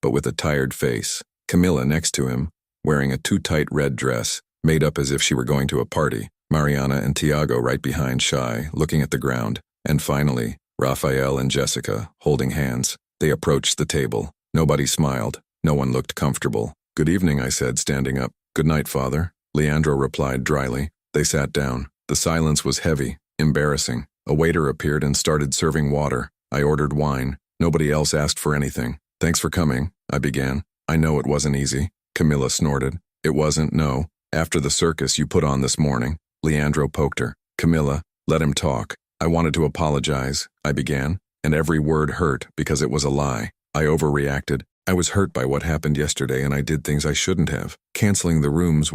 but with a tired face. Camilla next to him, wearing a too-tight red dress, made up as if she were going to a party. Mariana and Tiago right behind, shy, looking at the ground. And finally, Rafael and Jessica, holding hands. They approached the table. Nobody smiled. No one looked comfortable. Good evening, I said, standing up. Good night, Father. Leandro replied dryly. They sat down. The silence was heavy, embarrassing. A waiter appeared and started serving water. I ordered wine. Nobody else asked for anything. Thanks for coming, I began. I know it wasn't easy. Camilla snorted. It wasn't, no. After the circus you put on this morning. Leandro poked her. Camilla, let him talk. I wanted to apologize, I began, and every word hurt because it was a lie. I overreacted. I was hurt by what happened yesterday and I did things I shouldn't have. Canceling the rooms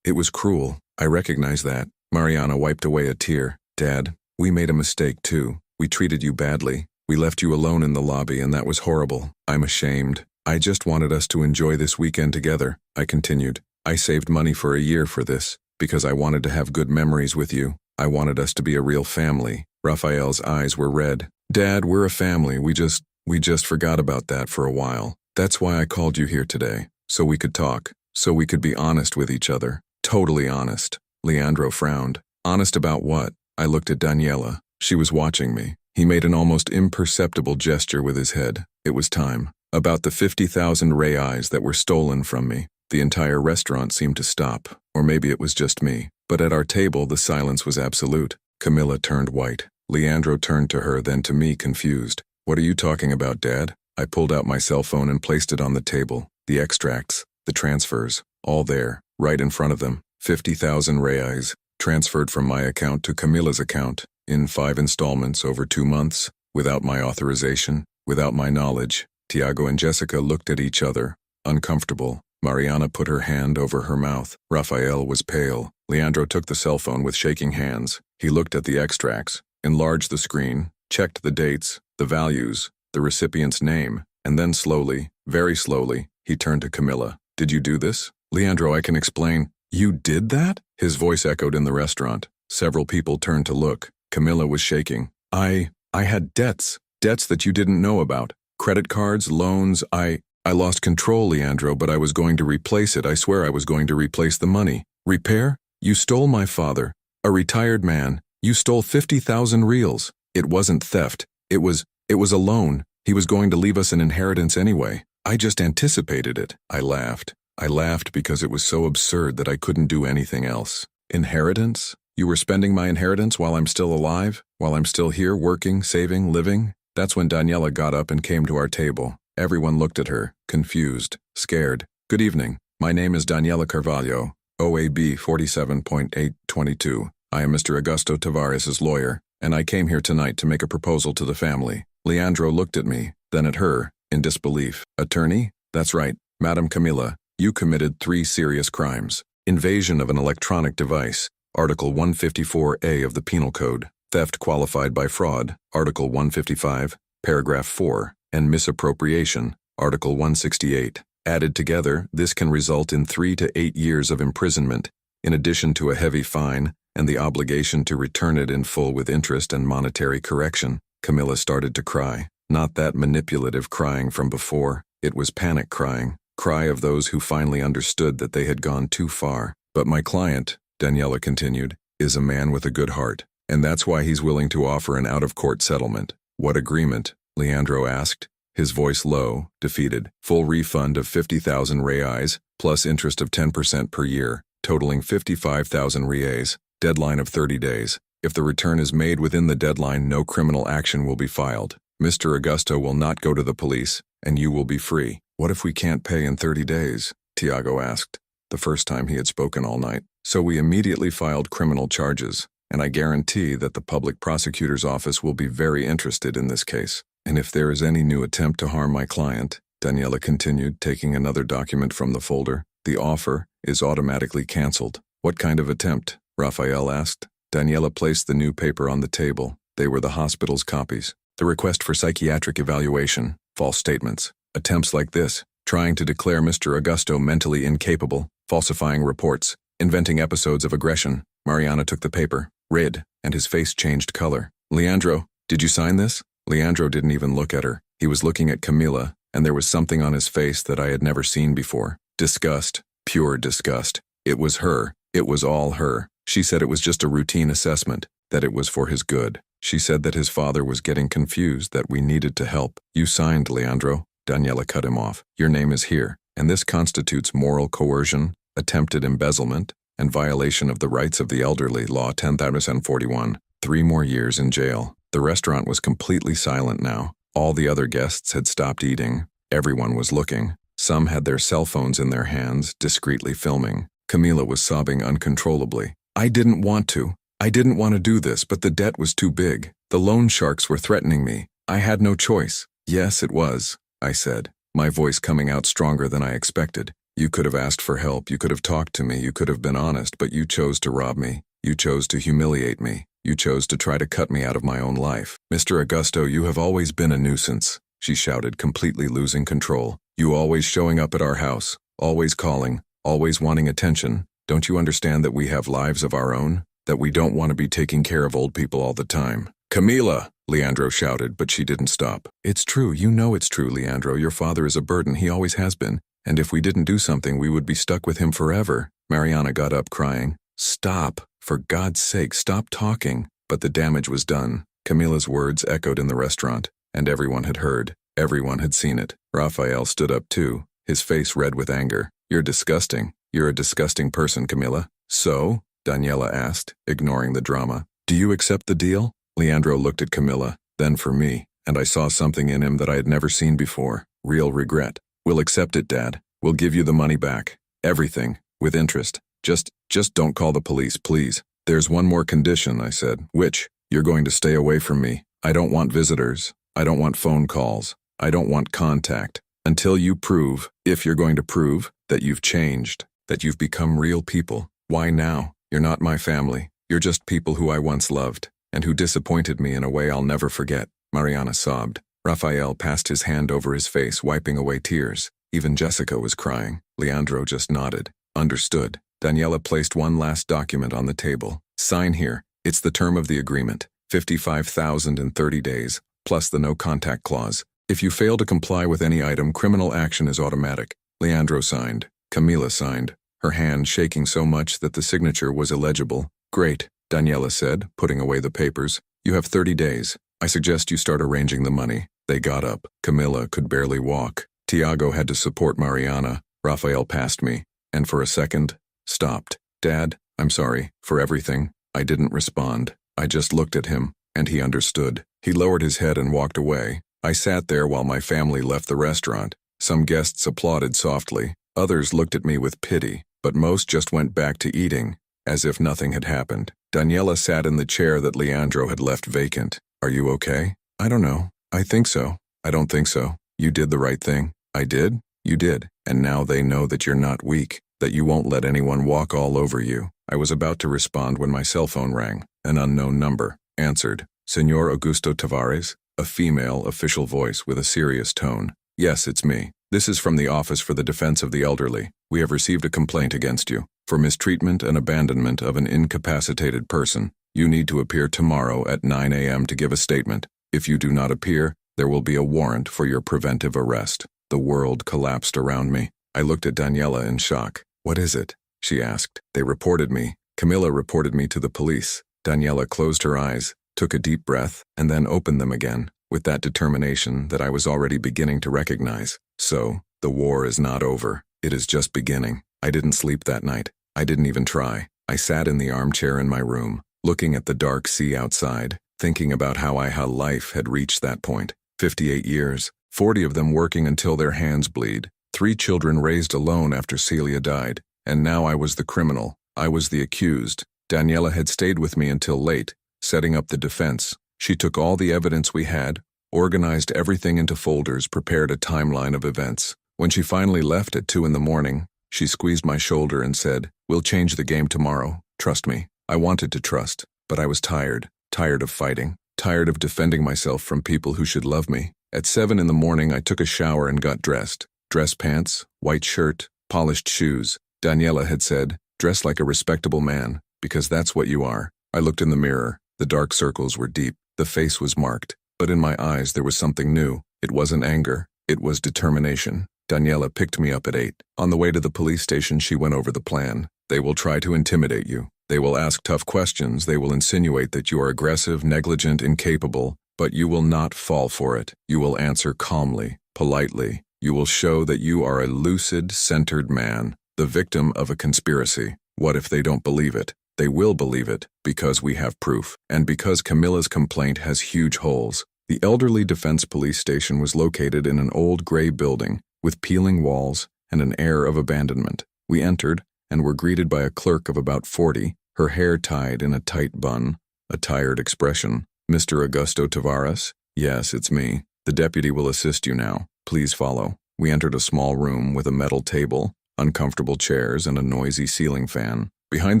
it was cruel. I recognize that. Mariana wiped away a tear. Dad, We made a mistake too. We treated you badly. We left you alone in the lobby and that was horrible. I'm ashamed. I just wanted us to enjoy this weekend together, I continued. I saved money for a year for this, because I wanted to have good memories with you. I wanted us to be a real family. Raphael's eyes were red. Dad, we're a family. We just forgot about that for a while. That's why I called you here today, so we could talk, so we could be honest with each other. Totally honest. Leandro frowned. Honest about what? I looked at Daniela. She was watching me. He made an almost imperceptible gesture with his head. It was time. About the 50,000 reais that were stolen from me. The entire restaurant seemed to stop, or maybe it was just me. But at our table, the silence was absolute. Camilla turned white. Leandro turned to her, then to me, confused. What are you talking about, Dad? I pulled out my cell phone and placed it on the table. The extracts, the transfers, all there, right in front of them. 50,000 reais, transferred from my account to Camilla's account, in 5 installments over 2 months, without my authorization, without my knowledge. Tiago and Jessica looked at each other, uncomfortable. Mariana put her hand over her mouth. Raphael was pale. Leandro took the cell phone with shaking hands. He looked at the extracts, enlarged the screen, checked the dates, the values, the recipient's name, and then slowly, very slowly, he turned to Camilla. Did you do this? Leandro, I can explain. You did that? His voice echoed in the restaurant. Several people turned to look. Camilla was shaking. I had debts that you didn't know about. Credit cards, loans, I lost control, Leandro, but I was going to replace it. I swear I was going to replace the money. Repair? You stole my father, a retired man. You stole 50,000 reals. It wasn't theft. It was a loan. He was going to leave us an inheritance anyway. I just anticipated it. I laughed. I laughed because it was so absurd that I couldn't do anything else. Inheritance? You were spending my inheritance while I'm still alive? While I'm still here working, saving, living? That's when Daniela got up and came to our table. Everyone looked at her, confused, scared. Good evening. My name is Daniela Carvalho, OAB 47.822. I am Mr. Augusto Tavares' lawyer, and I came here tonight to make a proposal to the family. Leandro looked at me, then at her, in disbelief. Attorney? That's right, Madam Camilla. You committed 3 serious crimes. Invasion of an electronic device, Article 154A of the Penal Code. Theft qualified by fraud, Article 155, Paragraph 4, and misappropriation, Article 168. Added together, this can result in 3 to 8 years of imprisonment, in addition to a heavy fine and the obligation to return it in full with interest and monetary correction. Camilla started to cry. Not that manipulative crying from before. It was panic crying. Cry of those who finally understood that they had gone too far. But my client, Daniela continued, is a man with a good heart, and that's why he's willing to offer an out-of-court settlement. What agreement? Leandro asked, his voice low, defeated. Full refund of 50,000 reais, plus interest of 10% per year, totaling 55,000 reais. Deadline of 30 days. If the return is made within the deadline, no criminal action will be filed. Mr. Augusto will not go to the police, and you will be free. What if we can't pay in 30 days? Tiago asked, the first time he had spoken all night. So we immediately filed criminal charges, and I guarantee that the public prosecutor's office will be very interested in this case. And if there is any new attempt to harm my client, Daniela continued, taking another document from the folder, the offer is automatically canceled. What kind of attempt? Raphael asked. Daniela placed the new paper on the table. They were the hospital's copies. The request for psychiatric evaluation, false statements, attempts like this, trying to declare Mr. Augusto mentally incapable, falsifying reports, inventing episodes of aggression. Mariana took the paper, read, and his face changed color. Leandro, did you sign this? Leandro didn't even look at her. He was looking at Camilla, and there was something on his face that I had never seen before. Disgust, pure disgust. It was her. It was all her. She said it was just a routine assessment, that it was for his good. She said that his father was getting confused, that we needed to help. You signed, Leandro. Daniela cut him off. Your name is here, and this constitutes moral coercion, attempted embezzlement, and violation of the rights of the elderly, Law 10,041. 3 more years in jail. The restaurant was completely silent now. All the other guests had stopped eating. Everyone was looking. Some had their cell phones in their hands, discreetly filming. Camila was sobbing uncontrollably. I didn't want to do this, but the debt was too big. The loan sharks were threatening me. I had no choice. Yes, it was, I said, my voice coming out stronger than I expected. You could have asked for help, you could have talked to me, you could have been honest, but you chose to rob me. You chose to humiliate me. You chose to try to cut me out of my own life. Mr. Augusto, you have always been a nuisance, she shouted, completely losing control. You always showing up at our house, always calling, always wanting attention. Don't you understand that we have lives of our own? That we don't want to be taking care of old people all the time? Camila! Leandro shouted, but she didn't stop. It's true, you know it's true, Leandro. Your father is a burden, he always has been. And if we didn't do something, we would be stuck with him forever. Mariana got up crying. Stop! For God's sake, stop talking. But the damage was done. Camila's words echoed in the restaurant, and everyone had heard. Everyone had seen it. Rafael stood up too, his face red with anger. You're disgusting. You're a disgusting person, Camila. So? Daniela asked, ignoring the drama. Do you accept the deal? Leandro looked at Camila, then for me, and I saw something in him that I had never seen before. Real regret. We'll accept it, Dad. We'll give you the money back. Everything. With interest. Just don't call the police, please. There's one more condition, I said. Which? You're going to stay away from me. I don't want visitors. I don't want phone calls. I don't want contact. Until you prove, if you're going to prove, that you've changed. That you've become real people. Why now? You're not my family. You're just people who I once loved, and who disappointed me in a way I'll never forget. Mariana sobbed. Rafael passed his hand over his face, wiping away tears. Even Jessica was crying. Leandro just nodded. Understood. Daniela placed one last document on the table. Sign here. It's the term of the agreement. 55,000 in 30 days, plus the no contact clause. If you fail to comply with any item, criminal action is automatic. Leandro signed. Camila signed, her hand shaking so much that the signature was illegible. Great, Daniela said, putting away the papers. You have 30 days. I suggest you start arranging the money. They got up. Camila could barely walk. Tiago had to support Mariana. Rafael passed me, and for a second, stopped. Dad, I'm sorry, for everything. I didn't respond. I just looked at him, and he understood. He lowered his head and walked away. I sat there while my family left the restaurant. Some guests applauded softly. Others looked at me with pity, but most just went back to eating, as if nothing had happened. Daniela sat in the chair that Leandro had left vacant. Are you okay? I don't know. I think so. I don't think so. You did the right thing. I did? You did. And now they know that you're not weak, that you won't let anyone walk all over you. I was about to respond when my cell phone rang. An unknown number. Answered. Senor Augusto Tavares? A female official voice with a serious tone. Yes, it's me. This is from the Office for the Defense of the Elderly. We have received a complaint against you for mistreatment and abandonment of an incapacitated person. You need to appear tomorrow at 9 a.m. to give a statement. If you do not appear, there will be a warrant for your preventive arrest. The world collapsed around me. I looked at Daniela in shock. What is it? She asked. They reported me. Camila reported me to the police. Daniela closed her eyes, took a deep breath, and then opened them again, with that determination that I was already beginning to recognize. So, the war is not over. It is just beginning. I didn't sleep that night. I didn't even try. I sat in the armchair in my room, looking at the dark sea outside, thinking about how life had reached that point. 58 years, 40 of them working until their hands bleed, 3 children raised alone after Celia died, and now I was the criminal. I was the accused. Daniela had stayed with me until late, setting up the defense. She took all the evidence we had, organized everything into folders, prepared a timeline of events. When she finally left at 2 in the morning, she squeezed my shoulder and said, "We'll change the game tomorrow. Trust me." I wanted to trust, but I was tired of fighting, tired of defending myself from people who should love me. At 7 in the morning, I took a shower and got dressed. Dress pants, white shirt, polished shoes. Daniela had said, "Dress like a respectable man, because that's what you are." I looked in the mirror. The dark circles were deep. The face was marked. But in my eyes there was something new. It wasn't anger. It was determination. Daniela picked me up at 8. On the way to the police station, she went over the plan. They will try to intimidate you. They will ask tough questions. They will insinuate that you are aggressive, negligent, incapable, but you will not fall for it. You will answer calmly, politely. You will show that you are a lucid, centered man, the victim of a conspiracy. What if they don't believe it? They will believe it, because we have proof, and because Camila's complaint has huge holes. The Elderly Defense Police Station was located in an old gray building, with peeling walls and an air of abandonment. We entered, and were greeted by a clerk of about 40, her hair tied in a tight bun, a tired expression. "Mr. Augusto Tavares?" "Yes, it's me. The deputy will assist you now. Please follow." We entered a small room with a metal table, uncomfortable chairs, and a noisy ceiling fan. Behind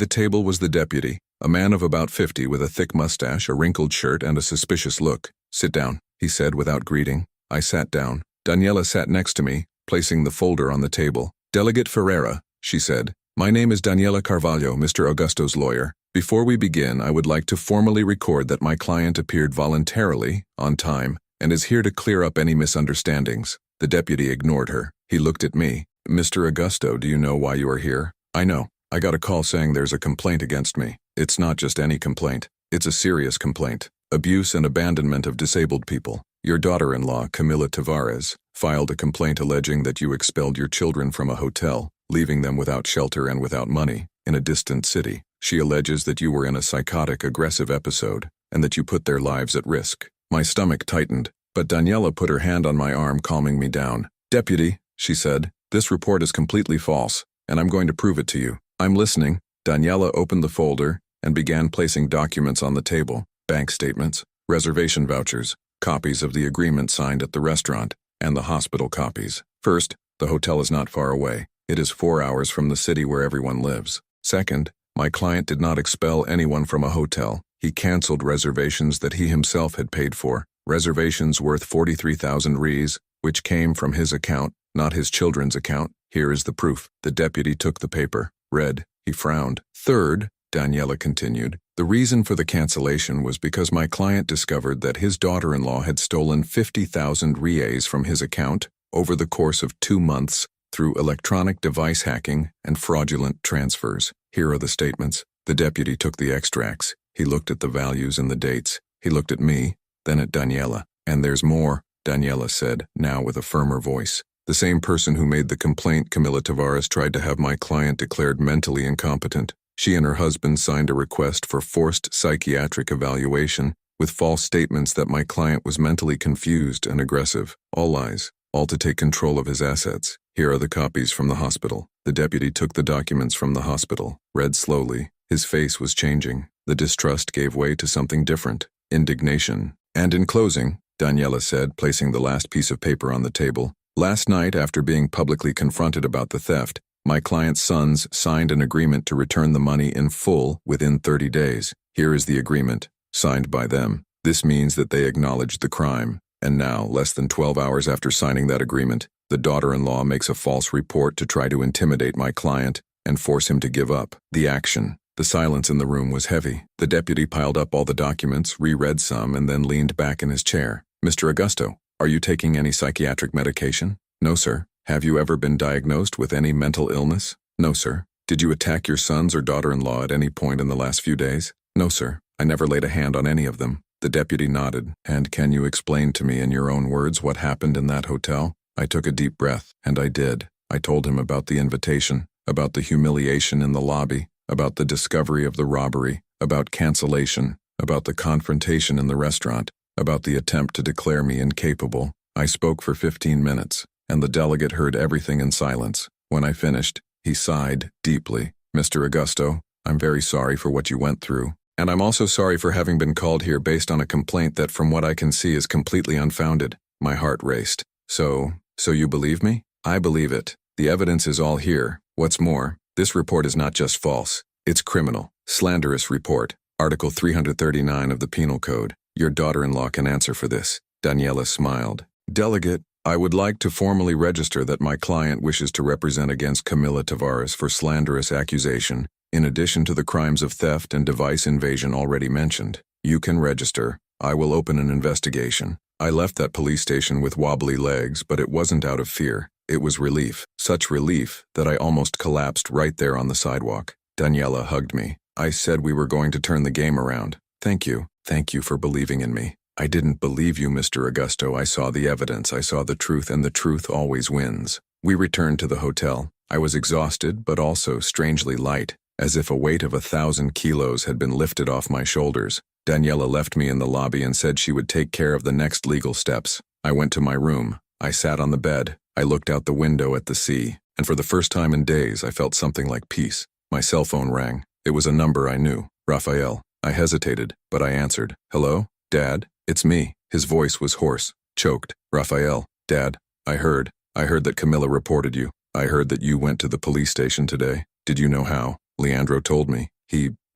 the table was the deputy, A man of about 50 with a thick mustache, a wrinkled shirt, and a suspicious look. "Sit down," he said without greeting. I sat down. Daniela sat next to me, placing the folder on the table. "Delegate Ferreira," she said. "My name is Daniela Carvalho, Mr. Augusto's lawyer. Before we begin, I would like to formally record that my client appeared voluntarily, on time, and is here to clear up any misunderstandings." The deputy ignored her. He looked at me. "Mr. Augusto, do you know why you are here?" "I know. I got a call saying there's a complaint against me. It's not just any complaint. It's a serious complaint. Abuse and abandonment of disabled people. Your daughter-in-law, Camila Tavares, filed a complaint alleging that you expelled your children from a hotel, leaving them without shelter and without money, in a distant city. She alleges that you were in a psychotic, aggressive episode, and that you put their lives at risk." My stomach tightened, but Daniela put her hand on my arm, calming me down. "Deputy," she said, "this report is completely false, and I'm going to prove it to you." "I'm listening." Daniela opened the folder and began placing documents on the table: bank statements, reservation vouchers, copies of the agreement signed at the restaurant, and the hospital copies. "First, the hotel is not far away. It is 4 hours from the city where everyone lives. Second, my client did not expel anyone from a hotel. He canceled reservations that he himself had paid for, reservations worth 43,000 reais, which came from his account, not his children's account. Here is the proof." The deputy took the paper, read. He frowned. "Third," Daniela continued, "the reason for the cancellation was because my client discovered that his daughter-in-law had stolen 50,000 reais from his account over the course of 2 months through electronic device hacking and fraudulent transfers. Here are the statements." The deputy took the extracts. He looked at the values and the dates. He looked at me, then at Daniela. "And there's more," Daniela said, now with a firmer voice. "The same person who made the complaint, Camila Tavares, tried to have my client declared mentally incompetent. She and her husband signed a request for forced psychiatric evaluation with false statements that my client was mentally confused and aggressive. All lies, all to take control of his assets. Here are the copies from the hospital." The deputy took the documents from the hospital, read slowly. His face was changing. The distrust gave way to something different: indignation. "And in closing," Daniela said, placing the last piece of paper on the table, "last night, after being publicly confronted about the theft, my client's sons signed an agreement to return the money in full within 30 days. Here is the agreement, signed by them. This means that they acknowledged the crime. And now, less than 12 hours after signing that agreement, the daughter-in-law makes a false report to try to intimidate my client and force him to give up the action." The silence in the room was heavy. The deputy piled up all the documents, reread some, and then leaned back in his chair. "Mr. Augusto, are you taking any psychiatric medication?" "No, sir." "Have you ever been diagnosed with any mental illness?" "No, sir." "Did you attack your sons or daughter-in-law at any point in the last few days?" "No, sir. I never laid a hand on any of them." The deputy nodded. "And can you explain to me in your own words what happened in that hotel?" I took a deep breath, and I did. I told him about the invitation, about the humiliation in the lobby, about the discovery of the robbery, about cancellation, about the confrontation in the restaurant, about the attempt to declare me incapable. I spoke for 15 minutes, and the delegate heard everything in silence. When I finished, he sighed deeply. "Mr. Augusto, I'm very sorry for what you went through, and I'm also sorry for having been called here based on a complaint that, from what I can see, is completely unfounded." My heart raced. So you believe me?" "I believe it. The evidence is all here. What's more, this report is not just false. It's criminal. Slanderous report. Article 339 of the Penal Code. Your daughter-in-law can answer for this." Daniela smiled. "Delegate, I would like to formally register that my client wishes to represent against Camila Tavares for slanderous accusation, in addition to the crimes of theft and device invasion already mentioned. You can register. I will open an investigation." I left that police station with wobbly legs, but it wasn't out of fear. It was relief. Such relief that I almost collapsed right there on the sidewalk. Daniela hugged me. "I said we were going to turn the game around. Thank you. Thank you for believing in me." "I didn't believe you, Mr. Augusto. I saw the evidence. I saw the truth, and the truth always wins." We returned to the hotel. I was exhausted, but also strangely light, as if a weight of 1,000 kilos had been lifted off my shoulders. Daniela left me in the lobby and said she would take care of the next legal steps. I went to my room. I sat on the bed. I looked out the window at the sea, and for the first time in days I felt something like peace. My cell phone rang. It was a number I knew. Rafael. I hesitated, but I answered. "Hello? Dad? It's me." His voice was hoarse, choked. "Rafael, Dad, I heard that Camila reported you. I heard that you went to the police station today. Did you know how?" "Leandro told me.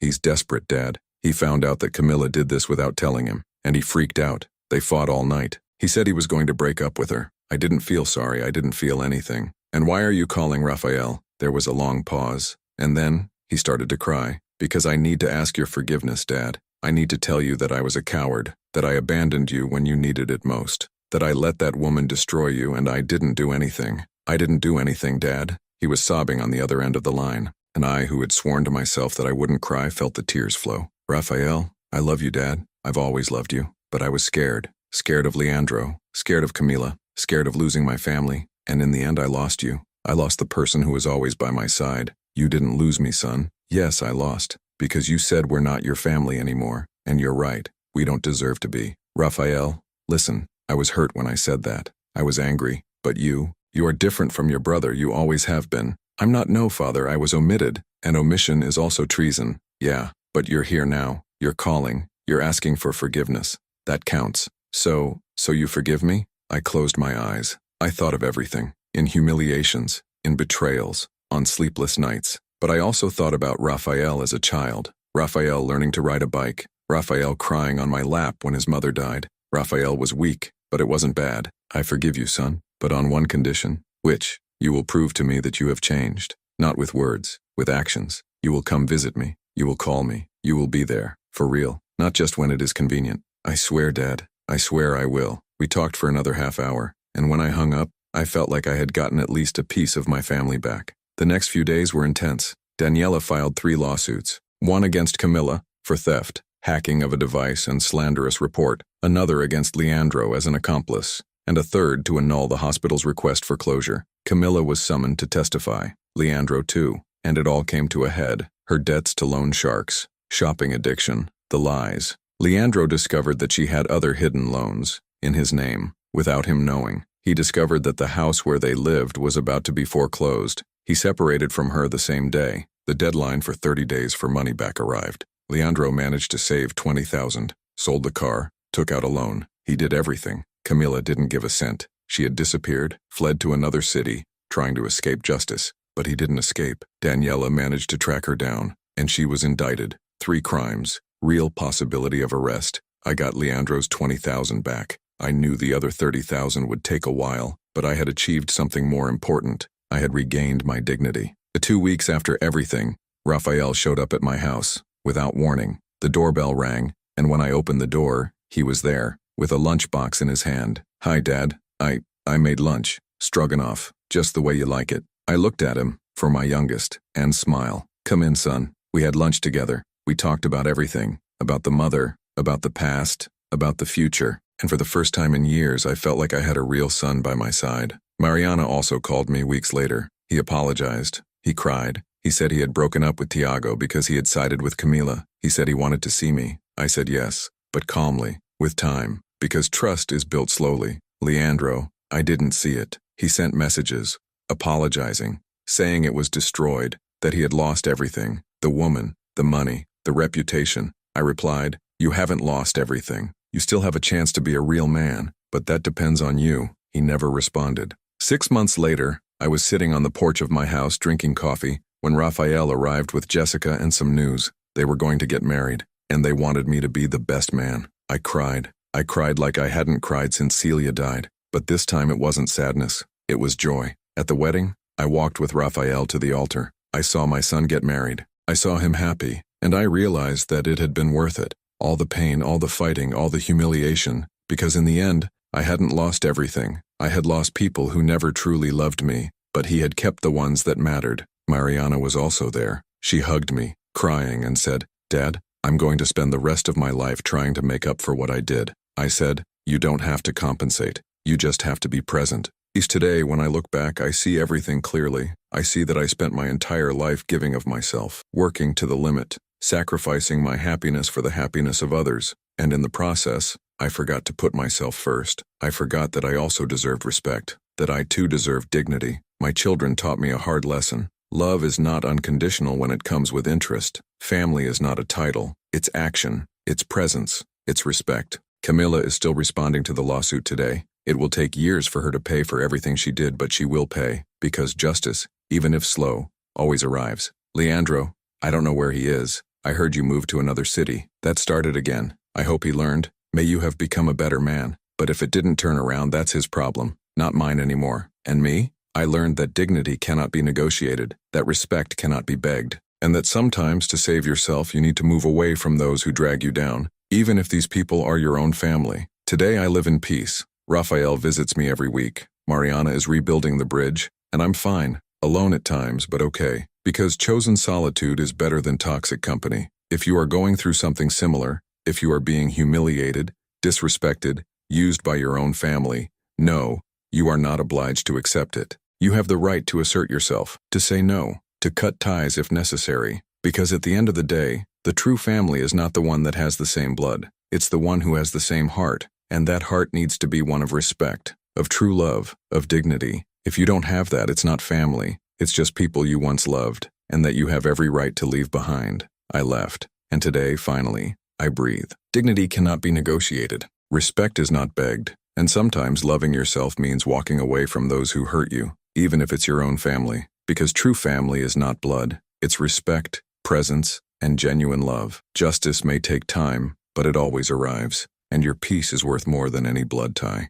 He's desperate, Dad. He found out that Camilla did this without telling him, and he freaked out. They fought all night. He said he was going to break up with her. I didn't feel sorry. I didn't feel anything. And why are you calling, Raphael? There was a long pause. And then he started to cry. Because I need to ask your forgiveness, Dad. I need to tell you that I was a coward, that I abandoned you when you needed it most, that I let that woman destroy you and I didn't do anything. I didn't do anything, Dad. He was sobbing on the other end of the line, and I, who had sworn to myself that I wouldn't cry, felt the tears flow. Raphael, I love you, Dad. I've always loved you. But I was scared. Scared of Leandro, scared of Camilla, scared of losing my family, and in the end I lost you. I lost the person who was always by my side. You didn't lose me, son. Yes, I lost. Because you said we're not your family anymore, and you're right. We don't deserve to be. Raphael, listen, I was hurt when I said that. I was angry, but you are different from your brother, you always have been. I'm not, no, father, I was omitted, and omission is also treason. Yeah, but you're here now. You're calling. You're asking for forgiveness. That counts. So you forgive me? I closed my eyes. I thought of everything. In humiliations, in betrayals, on sleepless nights. But I also thought about Raphael as a child. Raphael learning to ride a bike. Raphael crying on my lap when his mother died. Raphael was weak, but it wasn't bad. I forgive you, son, but on one condition. Which? You will prove to me that you have changed. Not with words, with actions. You will come visit me. You will call me. You will be there. For real. Not just when it is convenient. I swear, Dad. I swear I will. We talked for another half hour, and when I hung up, I felt like I had gotten at least a piece of my family back. The next few days were intense. Daniela filed 3 lawsuits. One against Camilla, for theft, hacking of a device and slanderous report. Another against Leandro as an accomplice. And a third to annul the hospital's request for closure. Camilla was summoned to testify. Leandro too. And it all came to a head. Her debts to loan sharks. Shopping addiction. The lies. Leandro discovered that she had other hidden loans, in his name, without him knowing. He discovered that the house where they lived was about to be foreclosed. He separated from her the same day. The deadline for 30 days for money back arrived. Leandro managed to save $20,000, sold the car, took out a loan. He did everything. Camilla didn't give a cent. She had disappeared, fled to another city, trying to escape justice. But he didn't escape. Daniela managed to track her down, and she was indicted. 3 crimes. Real possibility of arrest. I got Leandro's $20,000 back. I knew the other $30,000 would take a while, but I had achieved something more important. I had regained my dignity. The 2 weeks after everything, Raphael showed up at my house, without warning. The doorbell rang, and when I opened the door, he was there, with a lunchbox in his hand. Hi, Dad. I made lunch. Stroganoff, just the way you like it. I looked at him, for my youngest, and smile. Come in, son. We had lunch together. We talked about everything, about the mother, about the past, about the future, and for the first time in years I felt like I had a real son by my side. Mariana also called me weeks later. He apologized. He cried. He said he had broken up with Tiago because he had sided with Camila. He said he wanted to see me. I said yes, but calmly, with time, because trust is built slowly. Leandro, I didn't see it. He sent messages, apologizing, saying it was destroyed, that he had lost everything, the woman, the money, the reputation. I replied, you haven't lost everything. You still have a chance to be a real man, but that depends on you. He never responded. 6 months later, I was sitting on the porch of my house drinking coffee when Raphael arrived with Jessica and some news. They were going to get married, and they wanted me to be the best man. I cried. I cried like I hadn't cried since Celia died, but this time it wasn't sadness. It was joy. At the wedding, I walked with Raphael to the altar. I saw my son get married. I saw him happy, and I realized that it had been worth it. All the pain, all the fighting, all the humiliation, because in the end, I hadn't lost everything. I had lost people who never truly loved me, but he had kept the ones that mattered. Mariana was also there. She hugged me, crying, and said, Dad, I'm going to spend the rest of my life trying to make up for what I did. I said, you don't have to compensate. You just have to be present. Today, when I look back, I see everything clearly. I see that I spent my entire life giving of myself, working to the limit, sacrificing my happiness for the happiness of others, and in the process, I forgot to put myself first. I forgot that I also deserved respect, that I too deserved dignity. My children taught me a hard lesson. Love is not unconditional when it comes with interest. Family is not a title. It's action. It's presence. It's respect. Camilla is still responding to the lawsuit today. It will take years for her to pay for everything she did, but she will pay, because justice, even if slow, always arrives. Leandro, I don't know where he is. I heard you moved to another city. That started again. I hope he learned. May you have become a better man. But if it didn't turn around, that's his problem, not mine anymore. And me? I learned that dignity cannot be negotiated, that respect cannot be begged, and that sometimes to save yourself you need to move away from those who drag you down, even if these people are your own family. Today I live in peace. Raphael visits me every week. Mariana is rebuilding the bridge, and I'm fine, alone at times, but okay, because chosen solitude is better than toxic company. If you are going through something similar, if you are being humiliated, disrespected, used by your own family, no, you are not obliged to accept it. You have the right to assert yourself, to say no, to cut ties if necessary, because at the end of the day, the true family is not the one that has the same blood. It's the one who has the same heart, and that heart needs to be one of respect, of true love, of dignity. If you don't have that, it's not family. It's just people you once loved, and that you have every right to leave behind. I left, and today, finally, I breathe. Dignity cannot be negotiated. Respect is not begged, and sometimes loving yourself means walking away from those who hurt you, even if it's your own family, because true family is not blood. It's respect, presence, and genuine love. Justice may take time, but it always arrives, and your peace is worth more than any blood tie.